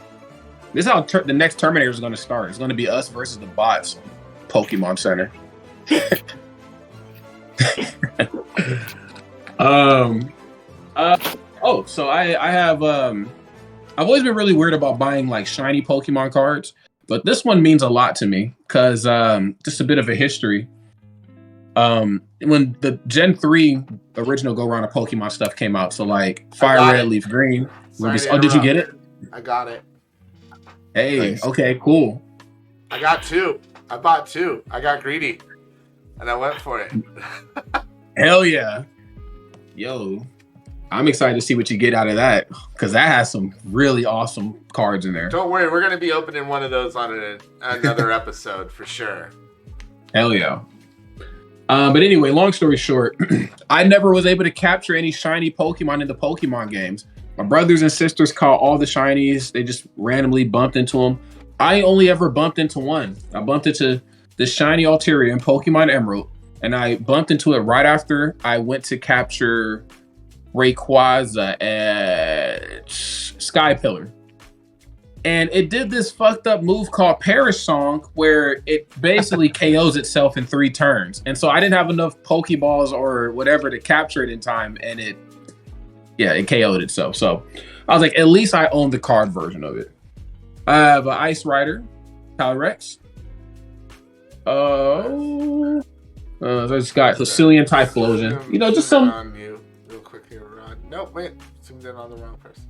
This is how the next Terminator is going to start. It's going to be us versus the bots. Pokemon Center. So I have I've always been really weird about buying like shiny Pokemon cards, but this one means a lot to me because just a bit of a history. When the Gen 3 original go around of Pokemon stuff came out, so like Fire Red, Leaf Green. Did you get it? I got it. Hey, nice. Okay, cool. I got 2. I bought 2. I got greedy. And I went for it. Hell yeah. Yo, I'm excited to see what you get out of that because that has some really awesome cards in there. Don't worry, we're going to be opening one of those on another episode for sure. Hell yeah. But anyway, long story short, I never was able to capture any shiny Pokemon in the Pokemon games. My brothers and sisters caught all the shinies. They just randomly bumped into them. I only ever bumped into one. I bumped into the shiny Altaria in Pokemon Emerald, and I bumped into it right after I went to capture Rayquaza at Sky Pillar. And it did this fucked up move called Perish Song where it basically KOs itself in 3 turns. And so I didn't have enough Pokeballs or whatever to capture it in time, and it KO'd itself. So I was like, at least I own the card version of it. I have an Ice Rider, Calyrex. So I just got Hisuian Typhlosion. You know, just some. On you real quick here, Ron. Nope, wait. Zoomed in on the wrong person.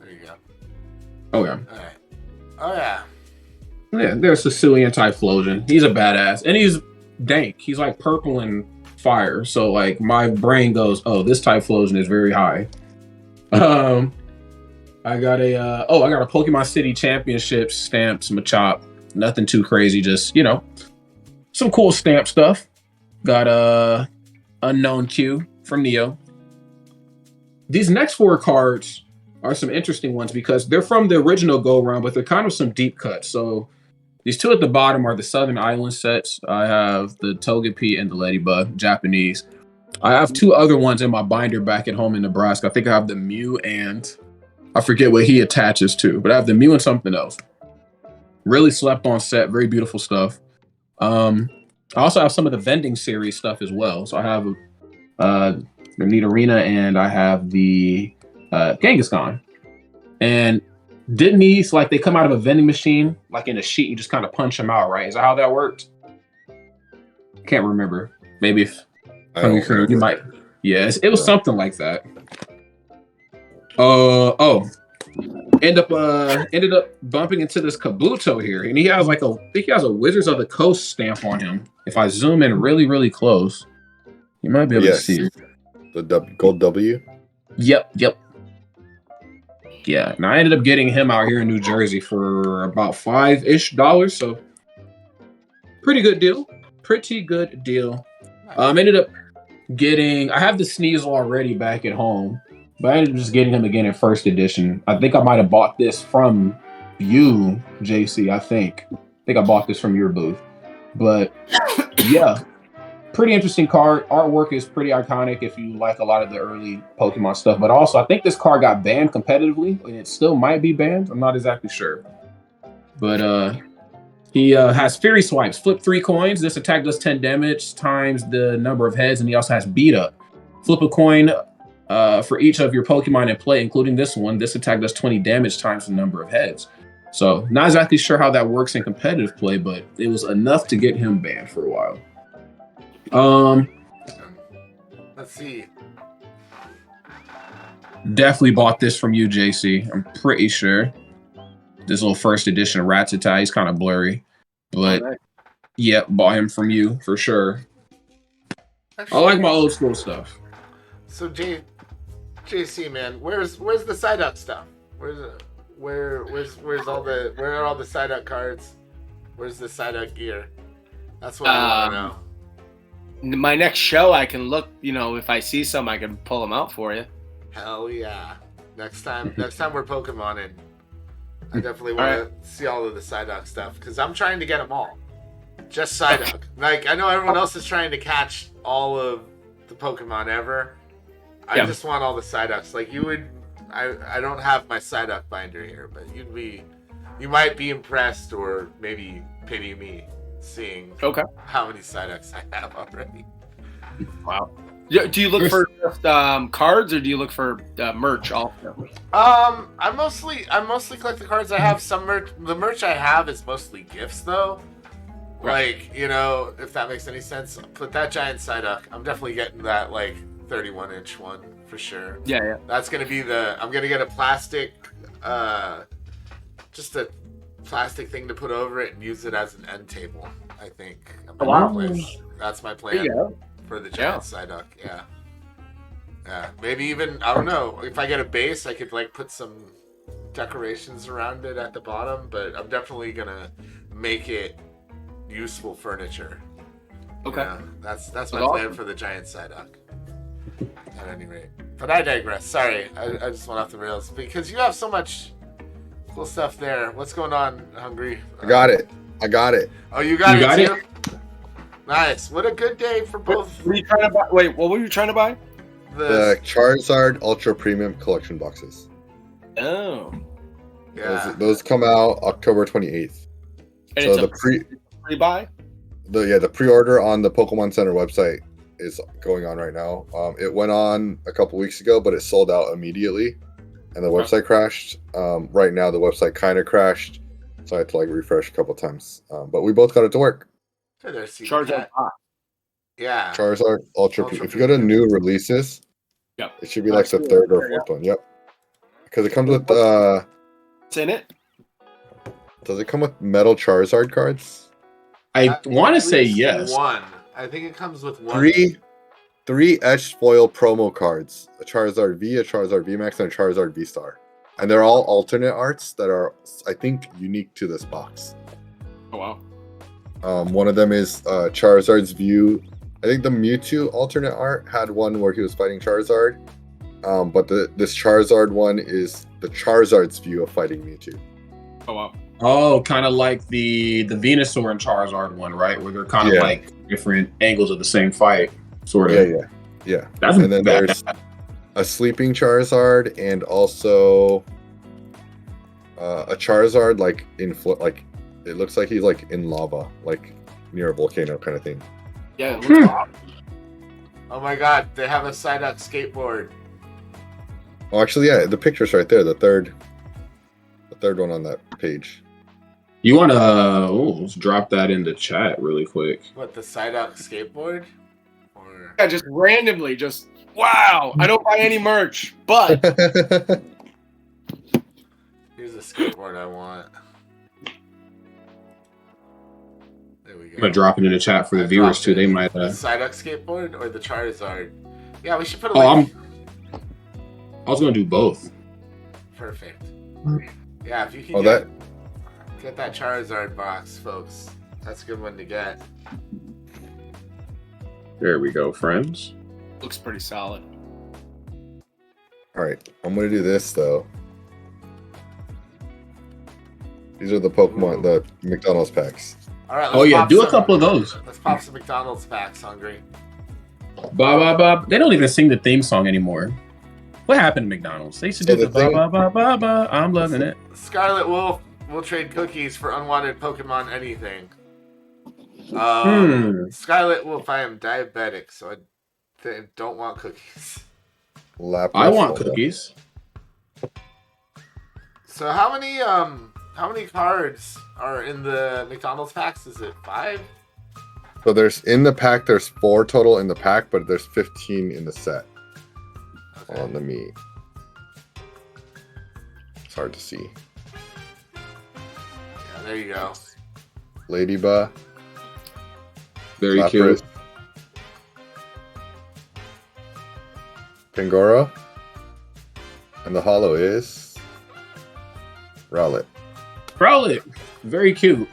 There you go. Oh yeah. All right. Oh yeah. Yeah, there's Hisuian Typhlosion. He's a badass, and he's dank. He's like purple and fire. So like my brain goes, oh, this Typhlosion is very high. I got a Pokemon City Championship stamped Machop. Nothing too crazy, just some cool stamp stuff. Got a Unknown Q from Neo. These next 4 cards are some interesting ones because they're from the original go-round, but they're kind of some deep cuts. So these 2 at the bottom are the Southern Island sets. I have the Togepi and the Ladybug, Japanese. I have 2 other ones in my binder back at home in Nebraska. I think I have the Mew and I forget what he attaches to, but I have the Mew and something else. Really slept on set, very beautiful stuff. I also have some of the vending series stuff as well. So I have the Nidorina and I have the Kangaskhan. And didn't these, like, they come out of a vending machine, like in a sheet, you just kind of punch them out, right? Is that how that worked? Can't remember. Maybe if you might. Yes, it was something like that. Ended up bumping into this Kabuto here, and he has I think he has a Wizards of the Coast stamp on him. If I zoom in really, really close, you might be able to see it. The gold W? Yep. Yeah, and I ended up getting him out here in New Jersey for about $5-ish, so pretty good deal. Ended up getting, I have the Sneasel already back at home, but I ended up just getting him again in first edition. I think I might have bought this from you, JC. I think I bought this from your booth. But yeah, pretty interesting card. Artwork is pretty iconic if you like a lot of the early Pokemon stuff. But also, I think this card got banned competitively, and it still might be banned. I'm not exactly sure. But he has Fury Swipes. Flip 3 coins. This attack does 10 damage times the number of heads, and he also has Beat Up. Flip a coin for each of your Pokemon in play, including this one. This attack does 20 damage times the number of heads. So not exactly sure how that works in competitive play, but it was enough to get him banned for a while. Let's see. Definitely bought this from you, JC. I'm pretty sure. This little first edition Rattata, he's kind of blurry. But yeah, bought him from you for sure. Actually, I like my old school stuff. So Jay, JC, man, where's the Psyduck stuff? Where's where are all the Psyduck cards? Where's the Psyduck gear? That's what I want to know. My next show, I can look. If I see some, I can pull them out for you. Hell yeah! Next time we're Pokemoning, I definitely want to see all of the Psyduck stuff because I'm trying to get them all. Just Psyduck. Like I know everyone else is trying to catch all of the Pokemon ever. I just want all the Psyducks. Like you would, I don't have my Psyduck binder here, but you might be impressed or maybe pity me seeing how many Psyducks I have already. Wow. Do you look for cards or do you look for merch also? I mostly collect the cards. I have some merch. The merch I have is mostly gifts though. Like, if that makes any sense. Put that giant Psyduck. I'm definitely getting that, 31-inch one for sure. Yeah. That's going to be I'm going to get a plastic, just a plastic thing to put over it and use it as an end table, I think. That's my plan for the giant Psyduck, yeah. Yeah, maybe even, I don't know, if I get a base, I could, put some decorations around it at the bottom, but I'm definitely going to make it useful furniture. Okay. That's my plan for the giant Psyduck. At any rate. But I digress. Sorry, I just went off the rails. Because you have so much cool stuff there. What's going on, Hungry? I got it. Oh, you got it too? Nice. What a good day for both. What were you trying to buy? Wait, what were you trying to buy? The Charizard Ultra Premium Collection boxes. Oh. Yeah. Those come out October 28th. And so it's pre-buy? The pre-order on the Pokemon Center website is going on right now. It went on a couple weeks ago, but it sold out immediately, and the website crashed. Right now, the website kind of crashed, so I had to refresh a couple times. But we both got it to work. Charizard. Yeah. Charizard Ultra. If you go to new releases, it should be the third or fourth one. Yep. Because it comes with What's in it? Does it come with metal Charizard cards? I want to say yes. One. I think it comes with one. Three etched foil promo cards: a Charizard V, a Charizard VMAX, and a Charizard V-Star. And they're all alternate arts that are, I think, unique to this box. Oh wow. One of them is Charizard's view. I think the Mewtwo alternate art had one where he was fighting Charizard. But this Charizard one is the Charizard's view of fighting Mewtwo. Oh wow. Oh, kind of like the Venusaur and Charizard one, right? Where they're kind of different angles of the same fight, sort of. Yeah. And then there's a sleeping Charizard and also a Charizard it looks like he's in lava, near a volcano kind of thing. Yeah. It looks awesome. Oh my God, they have a Psyduck skateboard. Oh, actually, the picture's right there. The third one on that page. You want to let's drop that in the chat really quick. What, the Psyduck skateboard? Or Yeah, just randomly, wow. I don't buy any merch, but here's a skateboard I want. There we go. I'm gonna drop it in the chat for the viewers too. They might. The Psyduck skateboard or the Charizard? Yeah, we should put a I was gonna do both. Perfect. Yeah, if you can get that Charizard box, folks. That's a good one to get. There we go, friends. looks pretty solid. All right, I'm gonna do this though. These are the Pokemon, the McDonald's packs. All right. Oh yeah, do a couple of those. Let's pop some McDonald's packs, Hungry. Ba ba ba. They don't even sing the theme song anymore. What happened to McDonald's? They used to do the ba ba ba ba ba. I'm loving it. Scarlet Wolf will trade cookies for unwanted Pokemon anything. Scarlet Wolf, I am diabetic, so I don't want cookies. I want cookies. So how many cards are in the McDonald's packs? Is it 5? So there's in the pack, there's 4 total in the pack, but there's 15 in the set. Okay. On the meat. It's hard to see. Yeah, there you go. Ladybug. Very cute. Pangoro. And the holo is Rowlet. Rowlet, very cute.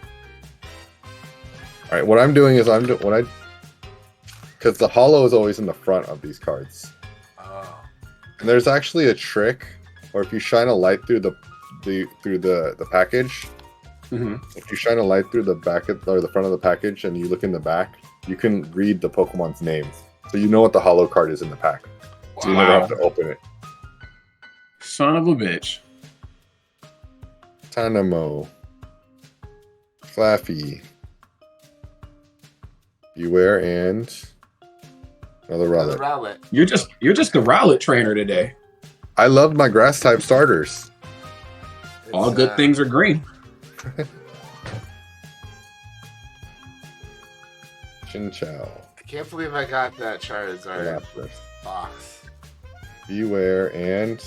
All right, what I'm doing is because the holo is always in the front of these cards. Oh. And there's actually a trick, or if you shine a light through the package, if you shine a light through the back or the front of the package and you look in the back, you can read the Pokemon's names, so you know what the holo card is in the pack. So you never have to open it. Son of a bitch. Tanamo, Flaffy, Beware, and another Rowlet. You're just the Rowlet trainer today. I love my grass type starters. All good things are green. Chinchou. I can't believe I got that Charizard Lapras. box. Beware and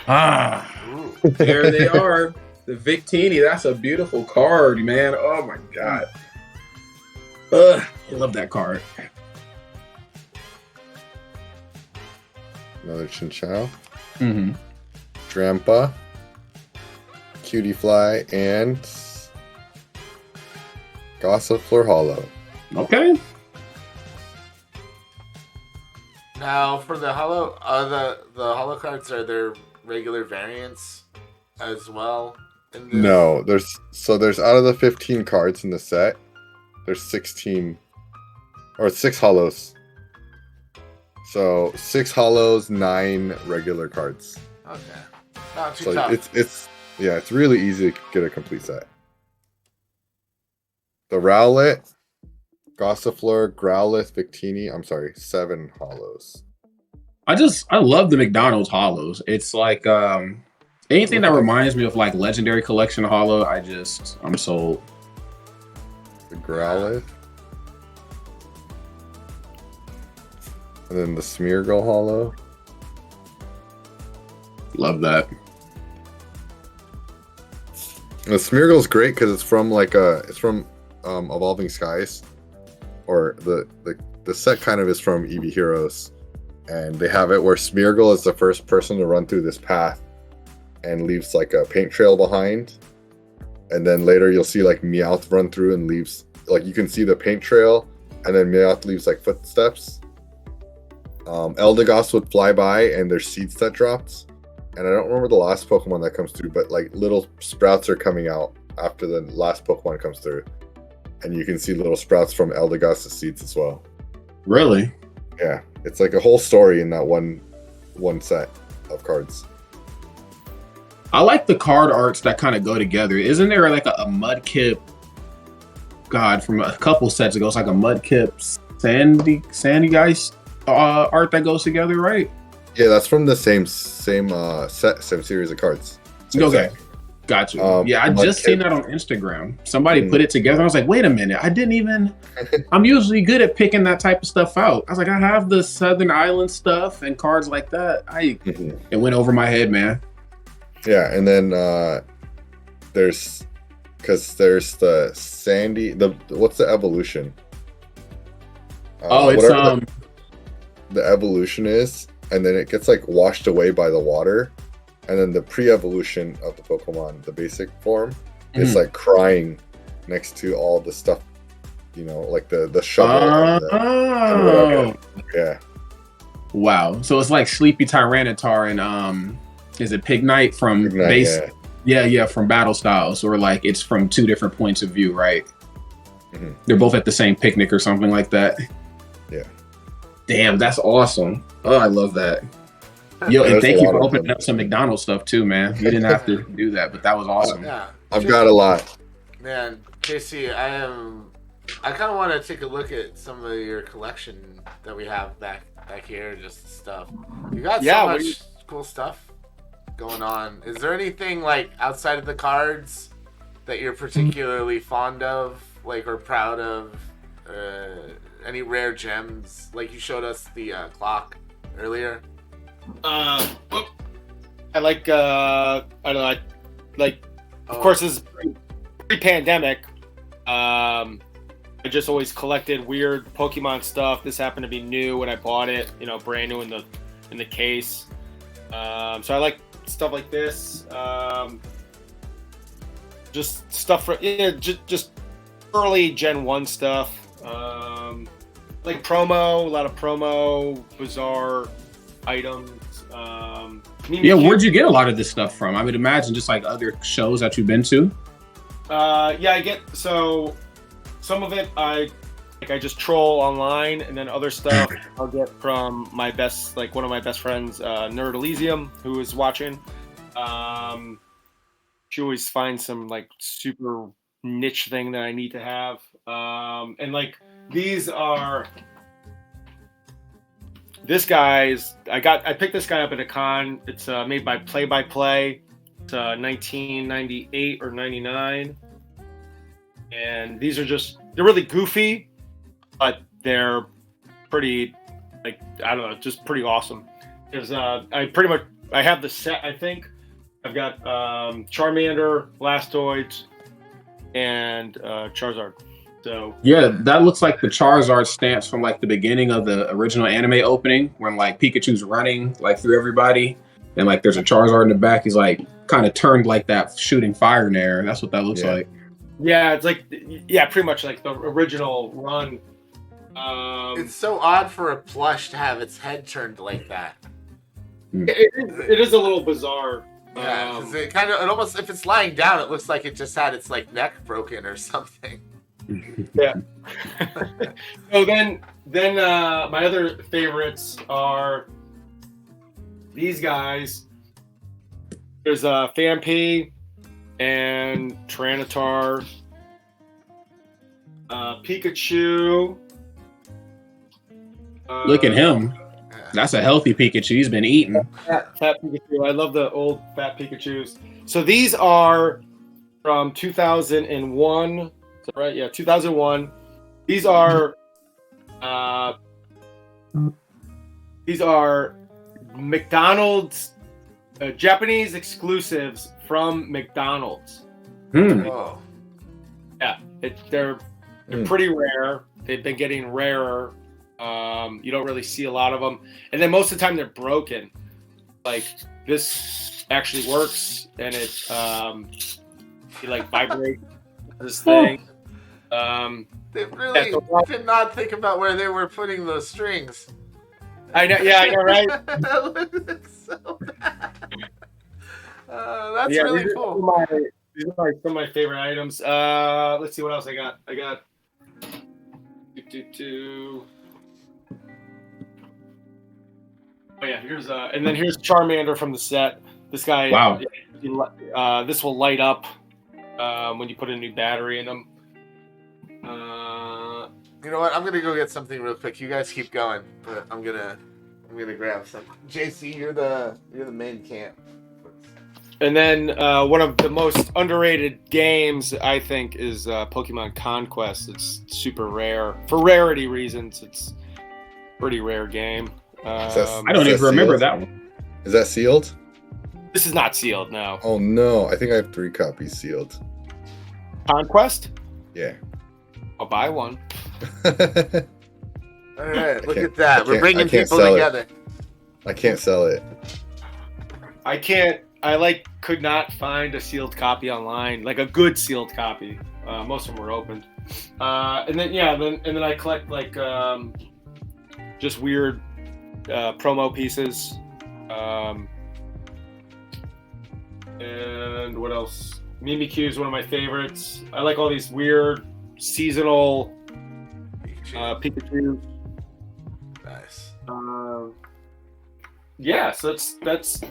Ooh. There they are. The Victini. That's a beautiful card, man. Oh my god. I love that card. another Chinchou. Mm-hmm. Drampa. Cutiefly and Gossifleur Hollow. Okay. Now for the holo, the holo cards, are there regular variants as well? In this? No, there's out of the 15 cards in the set, there's 16 or 6 holos. So 6 holos, 9 regular cards. Okay, not too So tough. it's really easy to get a complete set. The Rowlet, Gossifleur, Growlithe, Victini. I'm sorry, 7 holos. I love the McDonald's holos. It's like anything that reminds me of like Legendary Collection holo. I'm sold. The Growlithe. And then the Smeargle holo. Love that. The Smeargle's great because it's from Evolving Skies, or the set kind of is from Eevee Heroes, and they have it where Smeargle is the first person to run through this path and leaves like a paint trail behind, and then later you'll see like Meowth run through and leaves, like you can see the paint trail, and then Meowth leaves like footsteps. Eldegoss would fly by and there's seeds that dropped, and I don't remember the last Pokemon that comes through, but like little sprouts are coming out after the last Pokemon comes through, and you can see little sprouts from Eldegoss' seeds as well. Really? Yeah, it's like a whole story in that one set of cards. I like the card arts that kind of go together. Isn't there like a Mudkip? God, from a couple sets ago, it's like a Mudkip Sandy Geist art that goes together, right? Yeah, that's from the same series of cards. Okay, got you. Yeah, I just seen that on Instagram. Somebody put it together. I was like, wait a minute, I'm usually good at picking that type of stuff out. I was like, I have the Southern Island stuff and cards like that. It went over my head, man. Yeah, and then there's the Sandy. What's the evolution? It's the evolution is, and then it gets like washed away by the water, and then the pre-evolution of the Pokemon, the basic form, is like crying next to all the stuff, like the shovel. Yeah. Wow. So it's like Sleepy Tyranitar and is it Pignite from base? Yeah, from Battle Styles, or like it's from 2 different points of view, right? Mm-hmm. They're both at the same picnic or something like that. Yeah. Damn, that's awesome. Oh, I love that. Yo, and thank you for opening up some McDonald's stuff too, man. You didn't have to do that, but that was awesome. Yeah, I've got a lot. Man, Casey, I kind of want to take a look at some of your collection that we have back here, just stuff. You got so much cool stuff going on. Is there anything like outside of the cards that you're particularly fond of, like, or proud of? Any rare gems? Like you showed us the clock earlier. I like of course this is pre-pandemic. I just always collected weird Pokemon stuff. This happened to be new when I bought it, brand new in the case. So I like stuff like this. Just stuff for just early Gen 1 stuff. Like promo, a lot of promo, bizarre items. Where'd you get a lot of this stuff from? I would imagine just like other shows that you've been to. I get so some of it I just troll online, and then other stuff I'll get from one of my best friends, Nerd Elysium, who is watching. She always finds some like super niche thing that I need to have. And like these are I picked this guy up at a con. It's made by Play by Play. It's 1998 or 99. And these are they're really goofy, but they're pretty, like, I don't know, just pretty awesome. There's I have the set, I think. I've got Charmander, Blastoise, and Charizard. So yeah, that looks like the Charizard stance from like the beginning of the original anime opening, when like Pikachu's running like through everybody, and like there's a Charizard in the back. He's like kind of turned like that, shooting fire in there. That's what that looks like. Yeah, it's like pretty much like the original run. It's so odd for a plush to have its head turned like that. It is a little bizarre. Yeah, 'cause it almost, if it's lying down, it looks like it just had its like neck broken or something. Yeah. So then my other favorites are these guys. There's Phanpy and Tyranitar, Pikachu. Look at him. That's a healthy Pikachu. He's been eating. Fat Pikachu. I love the old fat Pikachus. So these are from 2001. Is that right? Yeah, 2001. These are McDonald's Japanese exclusives from McDonald's. Oh. Yeah, they're pretty rare. They've been getting rarer. You don't really see a lot of them, and then most of the time they're broken. Like this actually works, and it like vibrates this thing. They really did not think about where they were putting those strings. I know, yeah, I know, right? That's so bad. That's really cool. These are some of my favorite items. Let's see what else I got. I got. Oh yeah, here's and then here's Charmander from the set. This guy. Wow. This will light up when you put a new battery in them. You know what? I'm gonna go get something real quick. You guys keep going, but I'm gonna grab something. JC, you're the main camp. And then one of the most underrated games, I think, is Pokemon Conquest. It's super rare. For rarity reasons, it's a pretty rare game. I don't even remember that one. Is that sealed? This is not sealed, no. Oh no, I think I have 3 copies sealed. Conquest? Yeah. I'll buy one. All right, look at that. We're bringing people together. I can't sell it. I could not find a sealed copy online, like a good sealed copy. Most of them were opened. And then I collect like just weird promo pieces. And what else? Mimikyu is one of my favorites. I like all these weird seasonal Pikachu. Nice. Yeah, so that's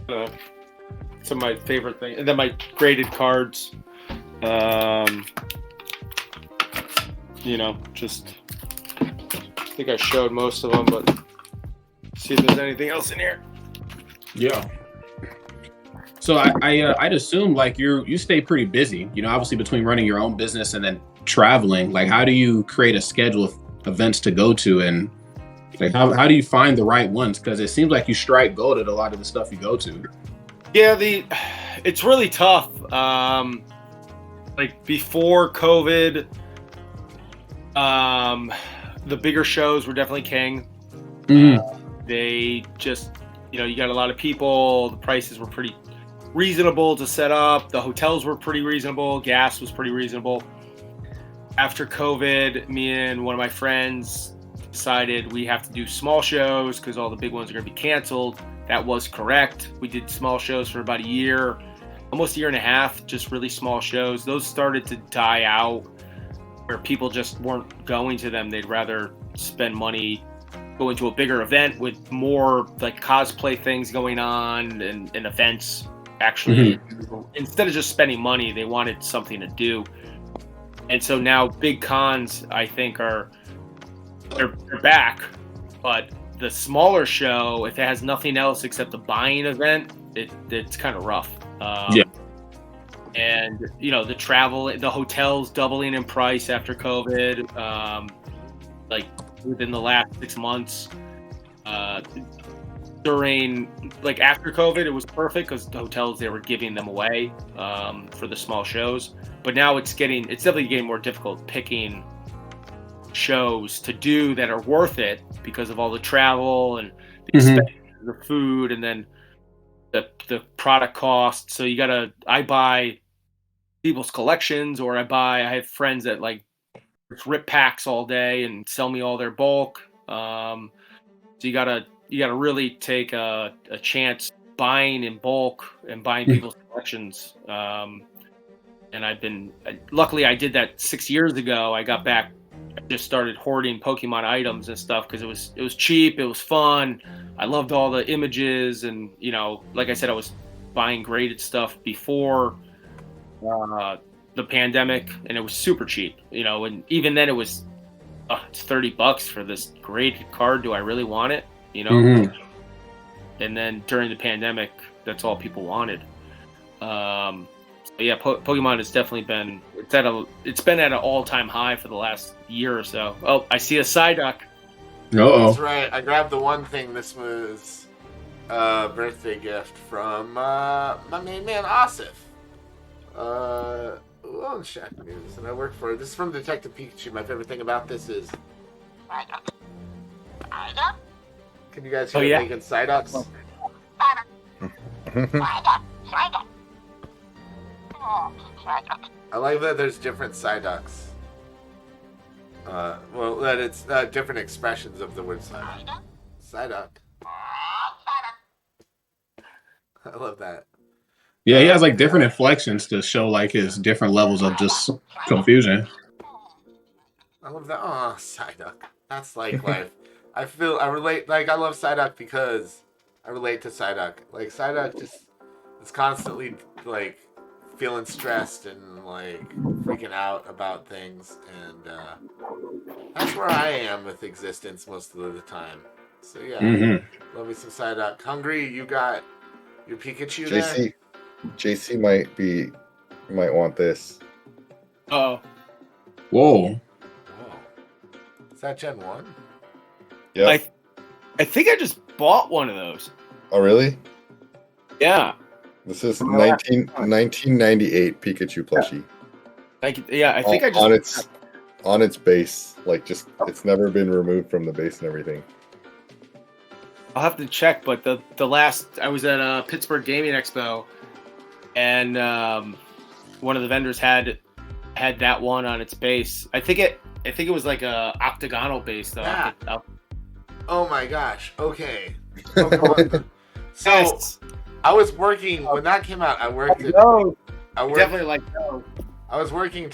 some of my favorite things. And then my graded cards. Just I think I showed most of them, but see if there's anything else in here. Yeah. So I'd assume like you stay pretty busy, obviously between running your own business and then traveling. Like, how do you create a schedule of events to go to, and like how do you find the right ones? Because it seems like you strike gold at a lot of the stuff you go to. Yeah, it's really tough. Like before COVID, the bigger shows were definitely king. Mm-hmm. They just, you got a lot of people. The prices were pretty reasonable to set up. The hotels were pretty reasonable. Gas was pretty reasonable. After COVID, me and one of my friends decided we have to do small shows because all the big ones are going to be canceled. That was correct. We did small shows for about a year, almost a year and a half, just really small shows. Those started to die out where people just weren't going to them. They'd rather spend money going to a bigger event with more like cosplay things going on and events. Actually, instead of just spending money, they wanted something to do. And so now big cons, I think, they're back, but the smaller show, if it has nothing else except a buying event, it's kind of rough. And the travel, the hotels doubling in price after COVID, like within the last 6 months. During after COVID, it was perfect because the hotels, they were giving them away for the small shows. But now it's definitely getting more difficult picking shows to do that are worth it because of all the travel and the expense, the food, and then the product cost. So I buy people's collections, or I have friends that rip packs all day and sell me all their bulk. So you gotta really take a chance buying in bulk and buying people's collections. And luckily I did that 6 years ago. I got back, I just started hoarding Pokemon items and stuff because it was cheap, it was fun. I loved all the images, and like I said, I was buying graded stuff before the pandemic, and it was super cheap. And even then it was it's $30 for this graded card. Do I really want it? And then during the pandemic, that's all people wanted. Yeah, Pokemon has definitely been it's been at an all-time high for the last year or so. Oh, I see a Psyduck. That's right. I grabbed the one thing. This was a birthday gift from my main man Asif. Who owns Shacknews, and I work for. This is from Detective Pikachu. My favorite thing about this is. Can you guys hear making Psyducks? I like that there's different Psyducks. Well, that it's different expressions of the word Psyduck. Psyduck. I love that. Yeah, he has different inflections to show his different levels of just confusion. I love that. Oh, Psyduck. That's life. I relate. I love Psyduck because I relate to Psyduck. Psyduck just is constantly feeling stressed and freaking out about things, and that's where I am with existence most of the time. So yeah, love me some Psyduck. Hungry, you got your Pikachu there? JC might want this. Oh. Whoa. Is that Gen 1? Yeah. I think I just bought one of those. Oh, really? Yeah. This is 1998 Pikachu Plushie. I think I just on its base, it's never been removed from the base and everything. I'll have to check, but the last I was at Pittsburgh Gaming Expo, and one of the vendors had that one on its base. I think it was a octagonal base though. Yeah. Oh my gosh. Okay. So I was working when that came out. I was working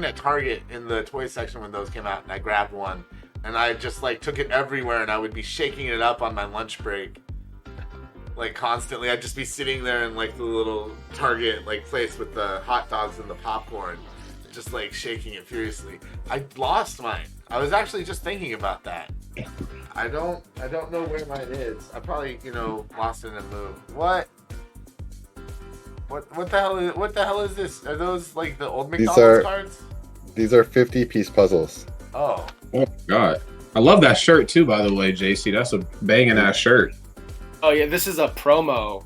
at Target in the toy section when those came out, and I grabbed one, and I just took it everywhere, and I would be shaking it up on my lunch break, constantly. I'd just be sitting there in the little Target place with the hot dogs and the popcorn, just shaking it furiously. I lost mine. I was actually just thinking about that. I don't know where mine is. I probably lost it in a move. What the hell is this? Are those the old McDonald's cards? These are 50-piece puzzles. Oh my god. I love that shirt too, by the way, JC. That's a banging ass shirt. Oh yeah, this is a promo.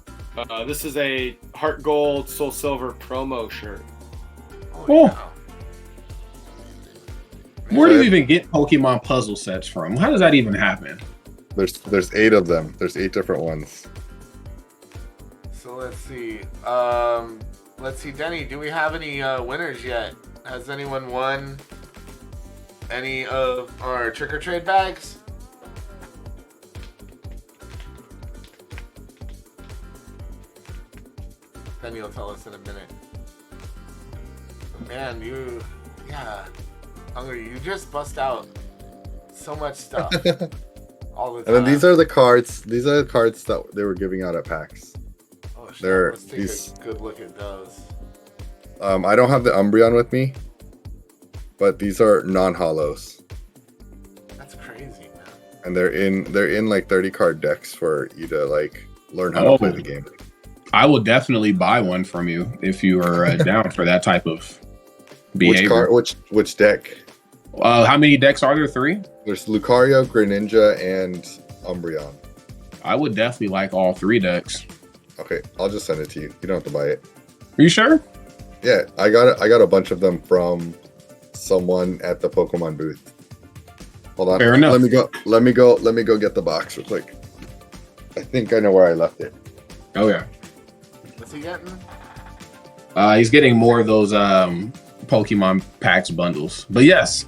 This is a Heart Gold, Soul Silver promo shirt. Oh. Where do you even get Pokemon puzzle sets from? How does that even happen? There's 8 of them. There's 8 different ones. So let's see. Denny, do we have any winners yet? Has anyone won any of our trick-or-trade bags? Denny will tell us in a minute. Man, Hungry, you just bust out so much stuff all the time. And then these are the cards. These are the cards that they were giving out at PAX. Oh, shit. They're Let's take a good look at those. I don't have the Umbreon with me, but these are non-hollows. That's crazy, man. And they're in like 30 card decks for you to like learn how to play the game. I will definitely buy one from you if you are down for that type of behavior. Which deck? How many decks are there? 3? There's Lucario, Greninja, and Umbreon. I would definitely like all 3 decks. Okay, I'll just send it to you. You don't have to buy it. Are you sure? Yeah, I got a bunch of them from someone at the Pokemon booth. Hold on. Fair enough. Let me go get the box real quick. I think I know where I left it. Oh yeah. What's he getting? He's getting more of those Pokemon packs bundles. But yes,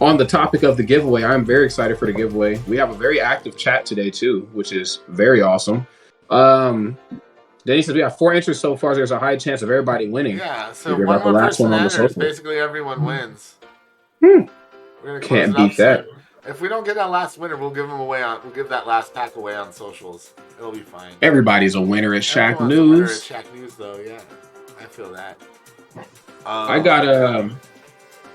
on the topic of the giveaway, I'm very excited for the giveaway. We have a very active chat today too, which is very awesome. Denny says we have 4 entries so far. There's a high chance of everybody winning. Yeah, so one more person enters. Basically, everyone wins. Can't So beat that. if we don't get that last winner, we'll give that last pack away on socials. It'll be fine. Everybody's a winner at Shacknews. Shacknews, though, yeah, I feel that. I got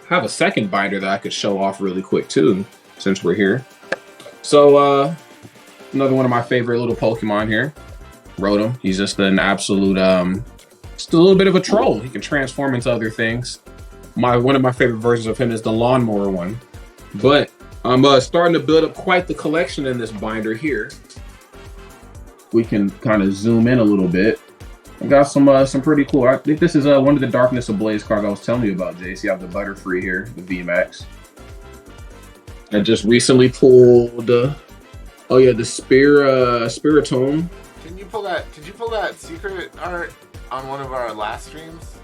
have a second binder that I could show off really quick too, since we're here. So another one of my favorite little Pokemon here. Rotom. He's just an absolute just a little bit of a troll. He can transform into other things. One of my favorite versions of him is the lawnmower one. But I'm starting to build up quite the collection in this binder here. We can kind of zoom in a little bit. I got some pretty cool. I think this is one of the Darkness Ablaze cards I was telling you about, Jace. You have the Butterfree here, the VMAX. I just recently pulled the Spiritome. Did you pull that secret art on one of our last streams?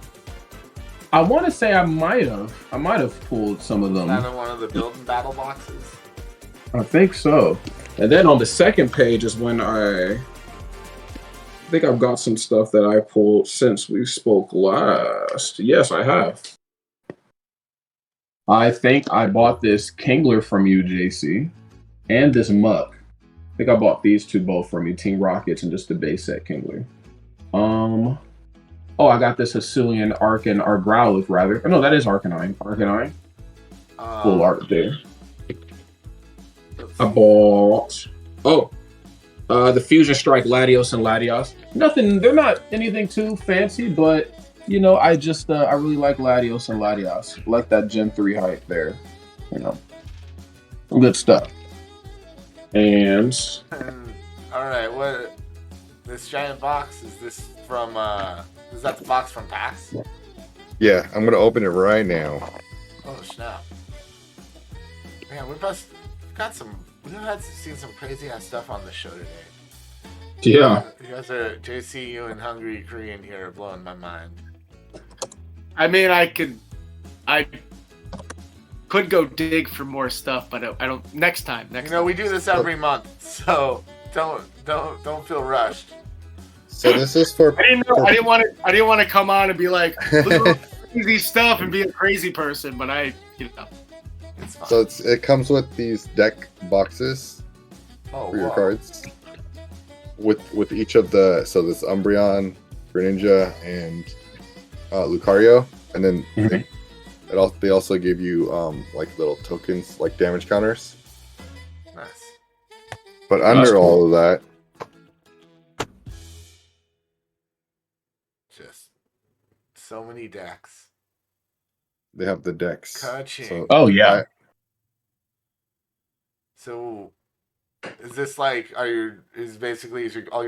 I want to say I might have pulled some of them. Out of one of the build and battle boxes? I think so. And then on the second page is when I think I've got some stuff that I pulled since we spoke last. Yes, I have. I think I bought this Kingler from you, JC, and this Muck. I think I bought these 2 both from you, Team Rockets and just the base set Kingler. I got this Hisuian or Growlithe, rather. Oh, no, that is Arcanine. Full art there. I bought... the Fusion Strike Latios and Latios. They're not anything too fancy, but, you know, I really like Latios and Latios. I like that Gen 3 hype there. You know, good stuff. And all right, what this giant box is this from? Is that the box from PAX? Yeah, I'm gonna open it right now. Oh snap! Man, we've had seen some crazy ass stuff on the show today. Yeah, you guys are JC, you and HungryCorean here are blowing my mind. I mean, I could go dig for more stuff, but I don't. Next time. We do this every month, so don't feel rushed. So this is for. I didn't want to come on and be like crazy stuff and be a crazy person, but It's fine. So it comes with these deck boxes for your cards. With each of this Umbreon, Greninja, and Lucario, and then. They also give you like little tokens, like damage counters. Nice. But under all of that, just so many decks. they have the decks. Ka-ching. So, is this like all your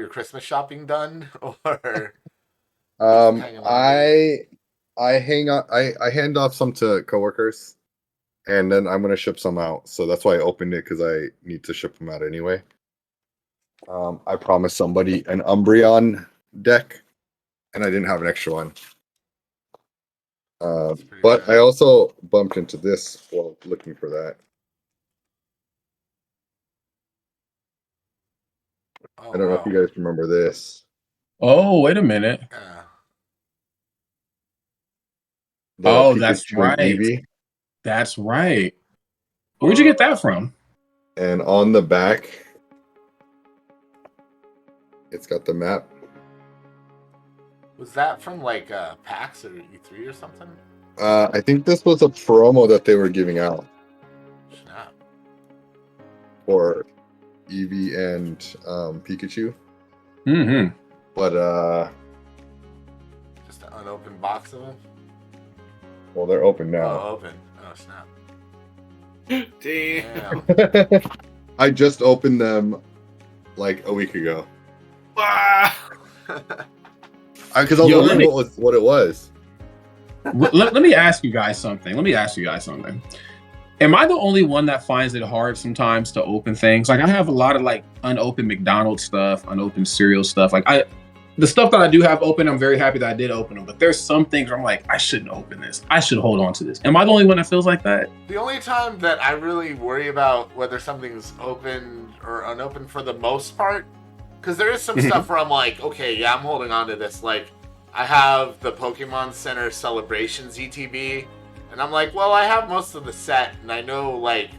Christmas shopping done, or? I hand off some to coworkers, and then I'm gonna ship some out. So that's why I opened it, because I need to ship them out anyway. I promised somebody an Umbreon deck, and I didn't have an extra one. But good. I also bumped into this while looking for that. Oh, I don't know if you guys remember this. Oh, wait a minute. Yeah. The Oh, Pikachu that's and right. Eevee. That's right. Where'd you get that from? And on the back, it's got the map. Was that from like PAX or E3 or something? I think this was a promo that they were giving out Snap. for Eevee and Pikachu. Mm-hmm. But Just an unopened box of them? well, they're open Oh, now. open. Oh, snap. Damn. Damn. I just opened them like a week ago. Ah! Because I was Yo, wondering what it was. let me ask you guys something. Am I the only one that finds it hard sometimes to open things? Like I have a lot of like unopened McDonald's stuff, unopened cereal stuff. Like the stuff that I do have open, I'm very happy that I did open them. But there's some things where I'm like, I shouldn't open this. I should hold on to this. Am I the only one that feels like that? The only time that I really worry about whether something's open or unopened for the most part, because there is some stuff where I'm like, okay, yeah, I'm holding on to this. Like, I have the Pokemon Center Celebrations ETB, and I'm like, well, I have most of the set, and I know, like,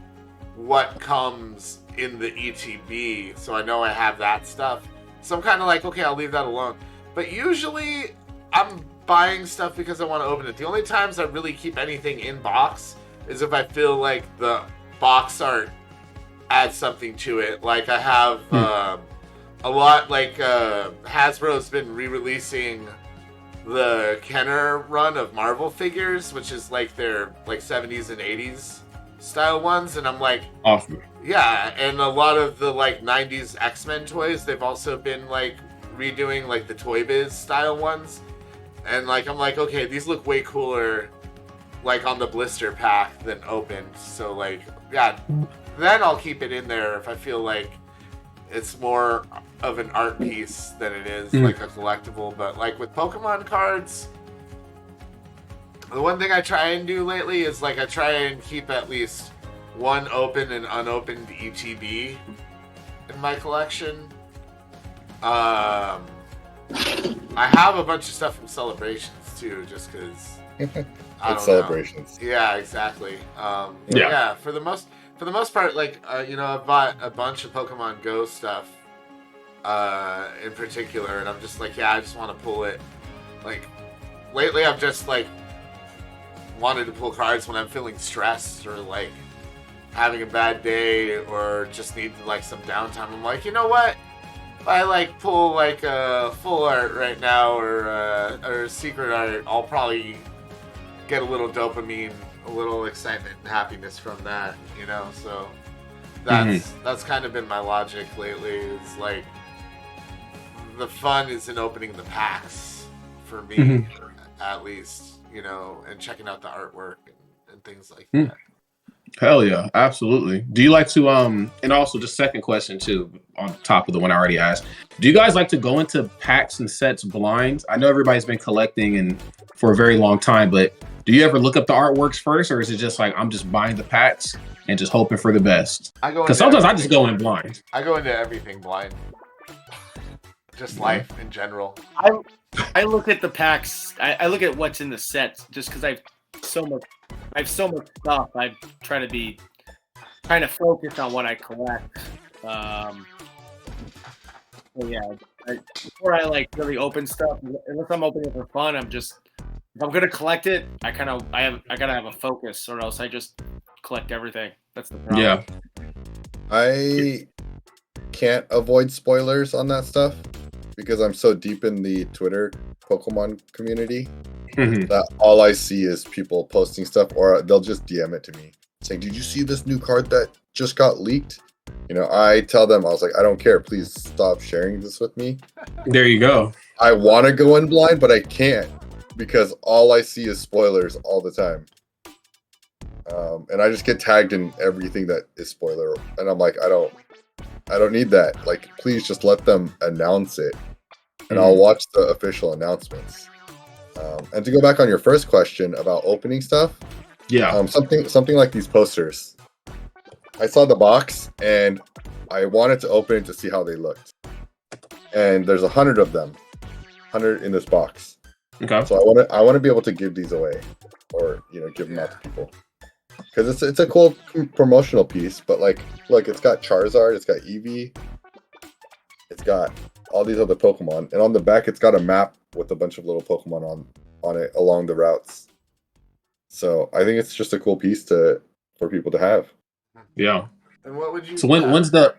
what comes in the ETB, so I know I have that stuff. So I'm kind of like, okay, I'll leave that alone. But usually, I'm buying stuff because I want to open it. The only times I really keep anything in box is if I feel like the box art adds something to it. Like, I have a lot, like, Hasbro's been re-releasing the Kenner run of Marvel figures, which is like their like 70s and 80s style ones, and I'm like, Awesome. yeah, and a lot of the like 90s X-Men toys, they've also been like redoing like the Toy Biz style ones, and like I'm like, okay, these look way cooler like on the blister pack than opened, so like, yeah, then I'll keep it in there if I feel like it's more of an art piece than it is like a collectible. But like with Pokemon cards, the one thing I try and do lately is like I try and keep at least one open and unopened ETB in my collection. I have a bunch of stuff from Celebrations too, just because I don't Celebrations. know. Yeah, exactly. Yeah, for the most part, like I've bought a bunch of Pokemon Go stuff in particular, and I'm just like, yeah, I just want to pull it. Like lately, I've just like wanted to pull cards when I'm feeling stressed or like having a bad day or just need like some downtime. I'm like, you know what? If I like pull like a full art right now or secret art, I'll probably get a little dopamine, a little excitement and happiness from that, you know. So that's kind of been my logic lately. Is like the fun is in opening the packs for me, at least, you know, and checking out the artwork and things like that. Hell yeah, absolutely. Do you like to and also just second question too, on top of the one I already asked, do you guys like to go into packs and sets blind? I know everybody's been collecting and for a very long time, but do you ever look up the artworks first, or is it just like I'm just buying the packs and just hoping for the best? Because sometimes I just go in blind. I go into everything blind. Just life in general. I look at the packs. I look at what's in the sets just because I have so much stuff. I try to focus on what I collect. So yeah, before I like really open stuff, unless I'm opening it for fun, if I'm gonna collect it, I gotta have a focus, or else I just collect everything. That's the problem. Yeah, I can't avoid spoilers on that stuff because I'm so deep in the Twitter Pokemon community that all I see is people posting stuff, or they'll just DM it to me saying, "Did you see this new card that just got leaked?" You know, I tell them, I was like, I don't care. Please stop sharing this with me. There you go. I want to go in blind, but I can't because all I see is spoilers all the time. And I just get tagged in everything that is spoiler. And I'm like, I don't I don't need that. Like, please just let them announce it, and I'll watch the official announcements. And to go back on your first question about opening stuff, something like these posters. I saw the box and I wanted to open it to see how they looked. And there's 100 of them, 100 in this box. Okay. So I want to be able to give these away, or give them out to people, because it's a cool promotional piece. But like, look, it's got Charizard, it's got Eevee, it's got all these other Pokemon, and on the back it's got a map with a bunch of little Pokemon on it along the routes. So I think it's just a cool piece for people to have. Yeah. And what would you? So when's the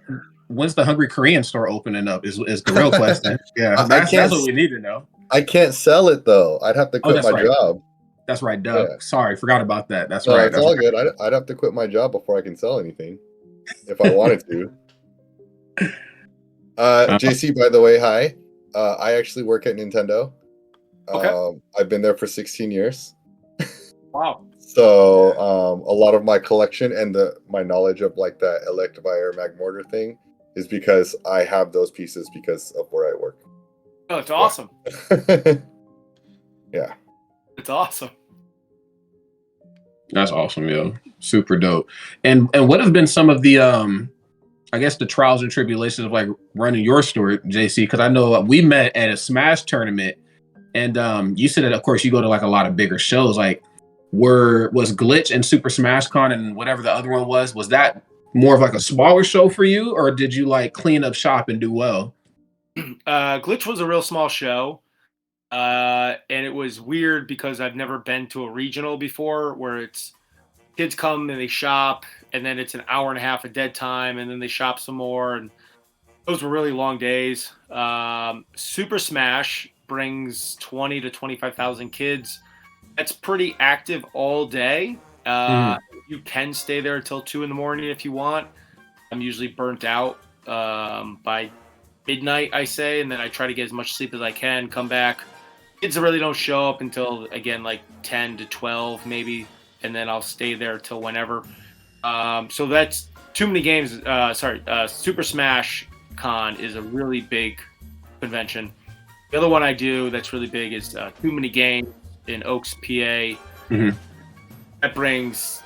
HungryCorean store opening up? Is the real question? Yeah, that's what we need to know. I can't sell it though. I'd have to quit my job. That's right, Doug. Yeah. Sorry, forgot about that. That's no, right. It's all good. I'd have to quit my job before I can sell anything, if I wanted to. JC, by the way, hi. I actually work at Nintendo. Okay. I've been there for 16 years. Wow. So a lot of my collection and my knowledge of like that Electivire Magmortar thing is because I have those pieces because of where I work. Oh, it's awesome. Yeah. It's awesome. That's awesome, yo. Super dope. And what have been some of the I guess the trials and tribulations of like running your store, JC? Because I know we met at a Smash tournament, and you said that of course you go to like a lot of bigger shows. Like, was Glitch and Super Smash Con and whatever the other one was that more of like a smaller show for you, or did you like clean up shop and do well? Glitch was a real small show, and it was weird because I've never been to a regional before, where it's kids come and they shop, and then it's an hour and a half of dead time, and then they shop some more, and those were really long days. Super Smash brings 20 to 25,000 kids. That's pretty active all day. You can stay there until 2 in the morning if you want. I'm usually burnt out by midnight, I say, and then I try to get as much sleep as I can, come back. Kids really don't show up until, again, like 10 to 12 maybe, and then I'll stay there till whenever. So that's too many games. Super Smash Con is a really big convention. The other one I do that's really big is Too Many Games in Oaks, PA. Mm-hmm. That brings,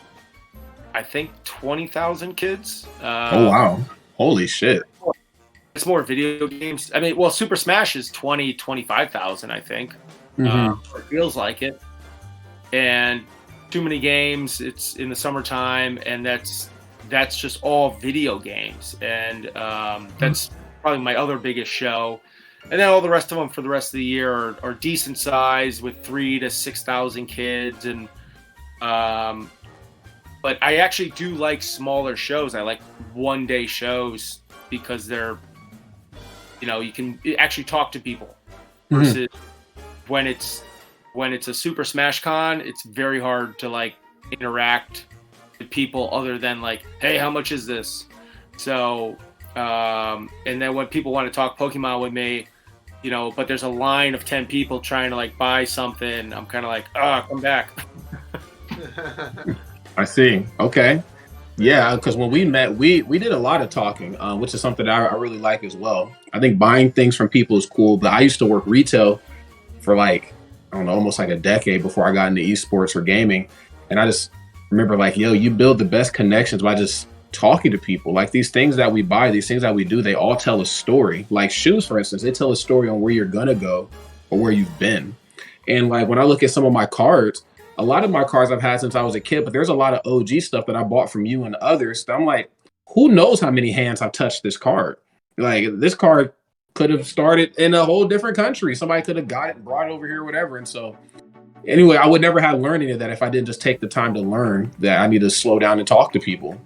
I think, 20,000 kids. Oh, wow. Holy shit. It's more video games. I mean, well, Super Smash is 25,000, I think. Mm-hmm. It feels like it. And Too Many Games, it's in the summertime, and that's just all video games. And that's probably my other biggest show. And then all the rest of them for the rest of the year are decent size with 3,000 to 6,000 kids. And but I actually do like smaller shows. I like one-day shows because they're, you can actually talk to people. Versus when it's a Super Smash Con, it's very hard to like interact with people other than like, hey, how much is this? So and then when people want to talk Pokemon with me, but there's a line of 10 people trying to like buy something, I'm kind of like, come back. I see. Okay. Yeah, because when we met, we did a lot of talking, which is something that I really like as well. I think buying things from people is cool, but I used to work retail for like, I don't know, almost like a decade before I got into esports or gaming. And I just remember like, yo, you build the best connections by just talking to people. Like these things that we buy, these things that we do, they all tell a story. Like shoes, for instance, they tell a story on where you're gonna go or where you've been. And like when I look at some of my cards, a lot of my cards I've had since I was a kid, but there's a lot of OG stuff that I bought from you and others. I'm like, who knows how many hands I've touched this card? Like this card could have started in a whole different country. Somebody could have got it and brought it over here or whatever. And so anyway, I would never have learned any of that if I didn't just take the time to learn that I need to slow down and talk to people.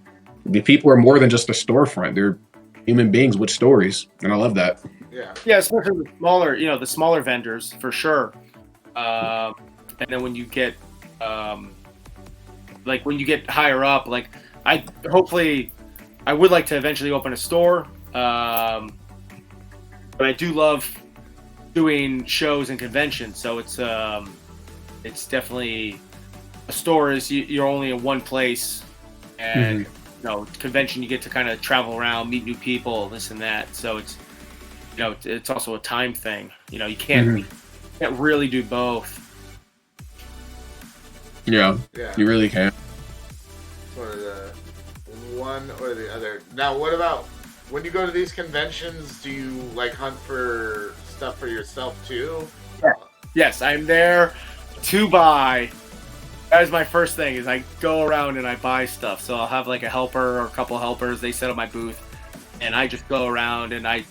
The people are more than just a storefront. They're human beings with stories. And I love that. Yeah, especially the smaller vendors for sure. And then when you get when you get higher up, like I would like to eventually open a store. But I do love doing shows and conventions. So it's definitely, a store is you're only in one place, and convention, you get to kind of travel around, meet new people, this and that. So it's it's also a time thing. You can't really do both. Yeah, you really can. Sort of the one or the other. Now, what about when you go to these conventions? Do you like hunt for stuff for yourself too? Yeah. Yes, I'm there to buy. That is my first thing. Is I go around and I buy stuff. So I'll have like a helper or a couple helpers. They set up my booth, and I just go around and I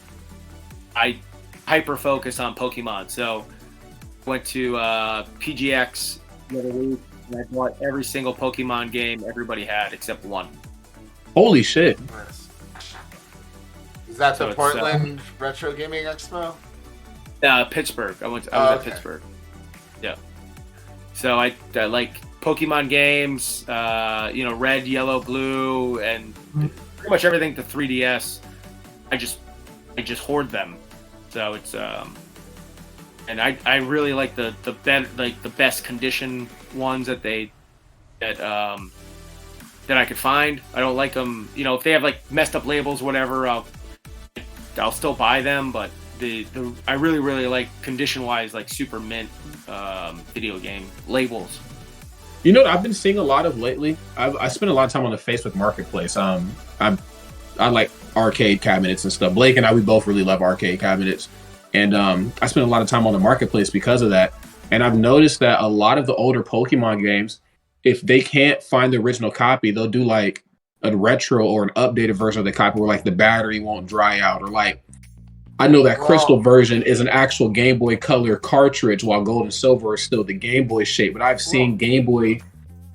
hyper focus on Pokemon. So went to PGX the other week. And I bought every single Pokemon game everybody had except one. Holy shit. Nice. Is that the Portland Retro Gaming Expo? Pittsburgh. I was at Pittsburgh. Yeah. So I like Pokemon games, red, yellow, blue, and pretty much everything to 3DS. I just hoard them. So it's and I really like the best condition ones that I could find. I don't like them, if they have like messed up labels, whatever. I'll still buy them, but I really like condition wise, like super mint video game labels. I've been seeing a lot of lately. I spend a lot of time on the Facebook Marketplace. I like arcade cabinets and stuff. Blake and I, we both really love arcade cabinets. And I spend a lot of time on the marketplace because of that. And I've noticed that a lot of the older Pokemon games, if they can't find the original copy, they'll do like a retro or an updated version of the copy where like the battery won't dry out, or like I know that Crystal version is an actual Game Boy Color cartridge, while Gold and Silver is still the Game Boy shape. But I've seen Game Boy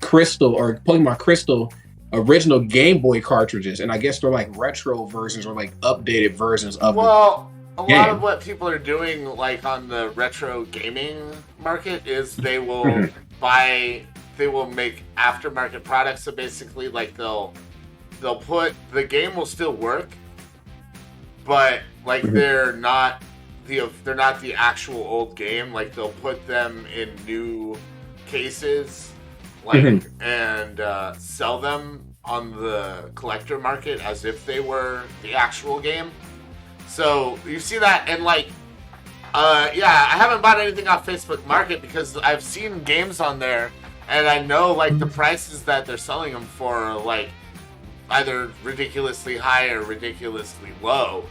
Crystal or Pokemon Crystal original Game Boy cartridges, and I guess they're like retro versions or like updated versions of a lot of what people are doing, like on the retro gaming market, is they will make aftermarket products. So basically, like they'll put the game will still work, but like they're not the actual old game. Like they'll put them in new cases, like and sell them on the collector market as if they were the actual game. So you see that, and like, I haven't bought anything off Facebook Market because I've seen games on there, and I know like the prices that they're selling them for are like either ridiculously high or ridiculously low.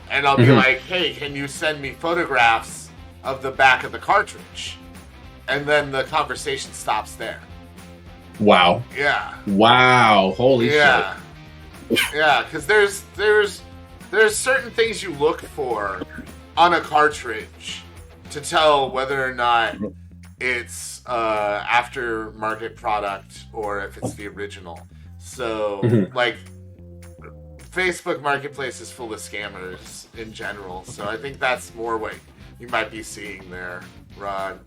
And I'll be like, hey, can you send me photographs of the back of the cartridge? And then the conversation stops there. Wow. Yeah. Wow. Holy shit. Yeah, because there's certain things you look for on a cartridge to tell whether or not it's aftermarket product or if it's the original. So, like, Facebook Marketplace is full of scammers in general. So I think that's more what you might be seeing there, Rod.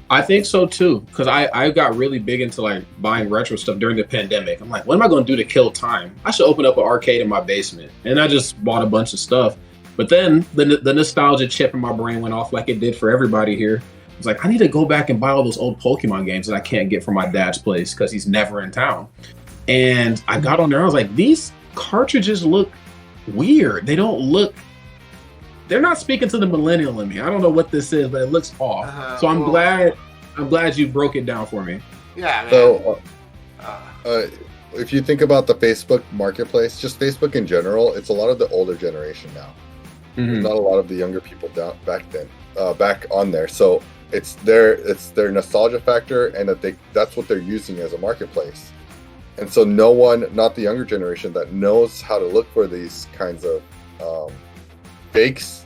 I think so too, because I got really big into like buying retro stuff during the pandemic. I'm like, what am I going to do to kill time? I should open up an arcade in my basement, and I just bought a bunch of stuff. But then the nostalgia chip in my brain went off like it did for everybody here. It's like, I need to go back and buy all those old Pokemon games that I can't get from my dad's place because he's never in town. And I got on there, I was like, these cartridges look weird. They're not speaking to the millennial in me. I don't know what this is, but it looks off. So I'm glad you broke it down for me. Yeah, man. So if you think about the Facebook Marketplace, just Facebook in general, it's a lot of the older generation now. There's not a lot of the younger people back on there. So it's their nostalgia factor, and that's what they're using as a marketplace. And so no one, not the younger generation, that knows how to look for these kinds of fakes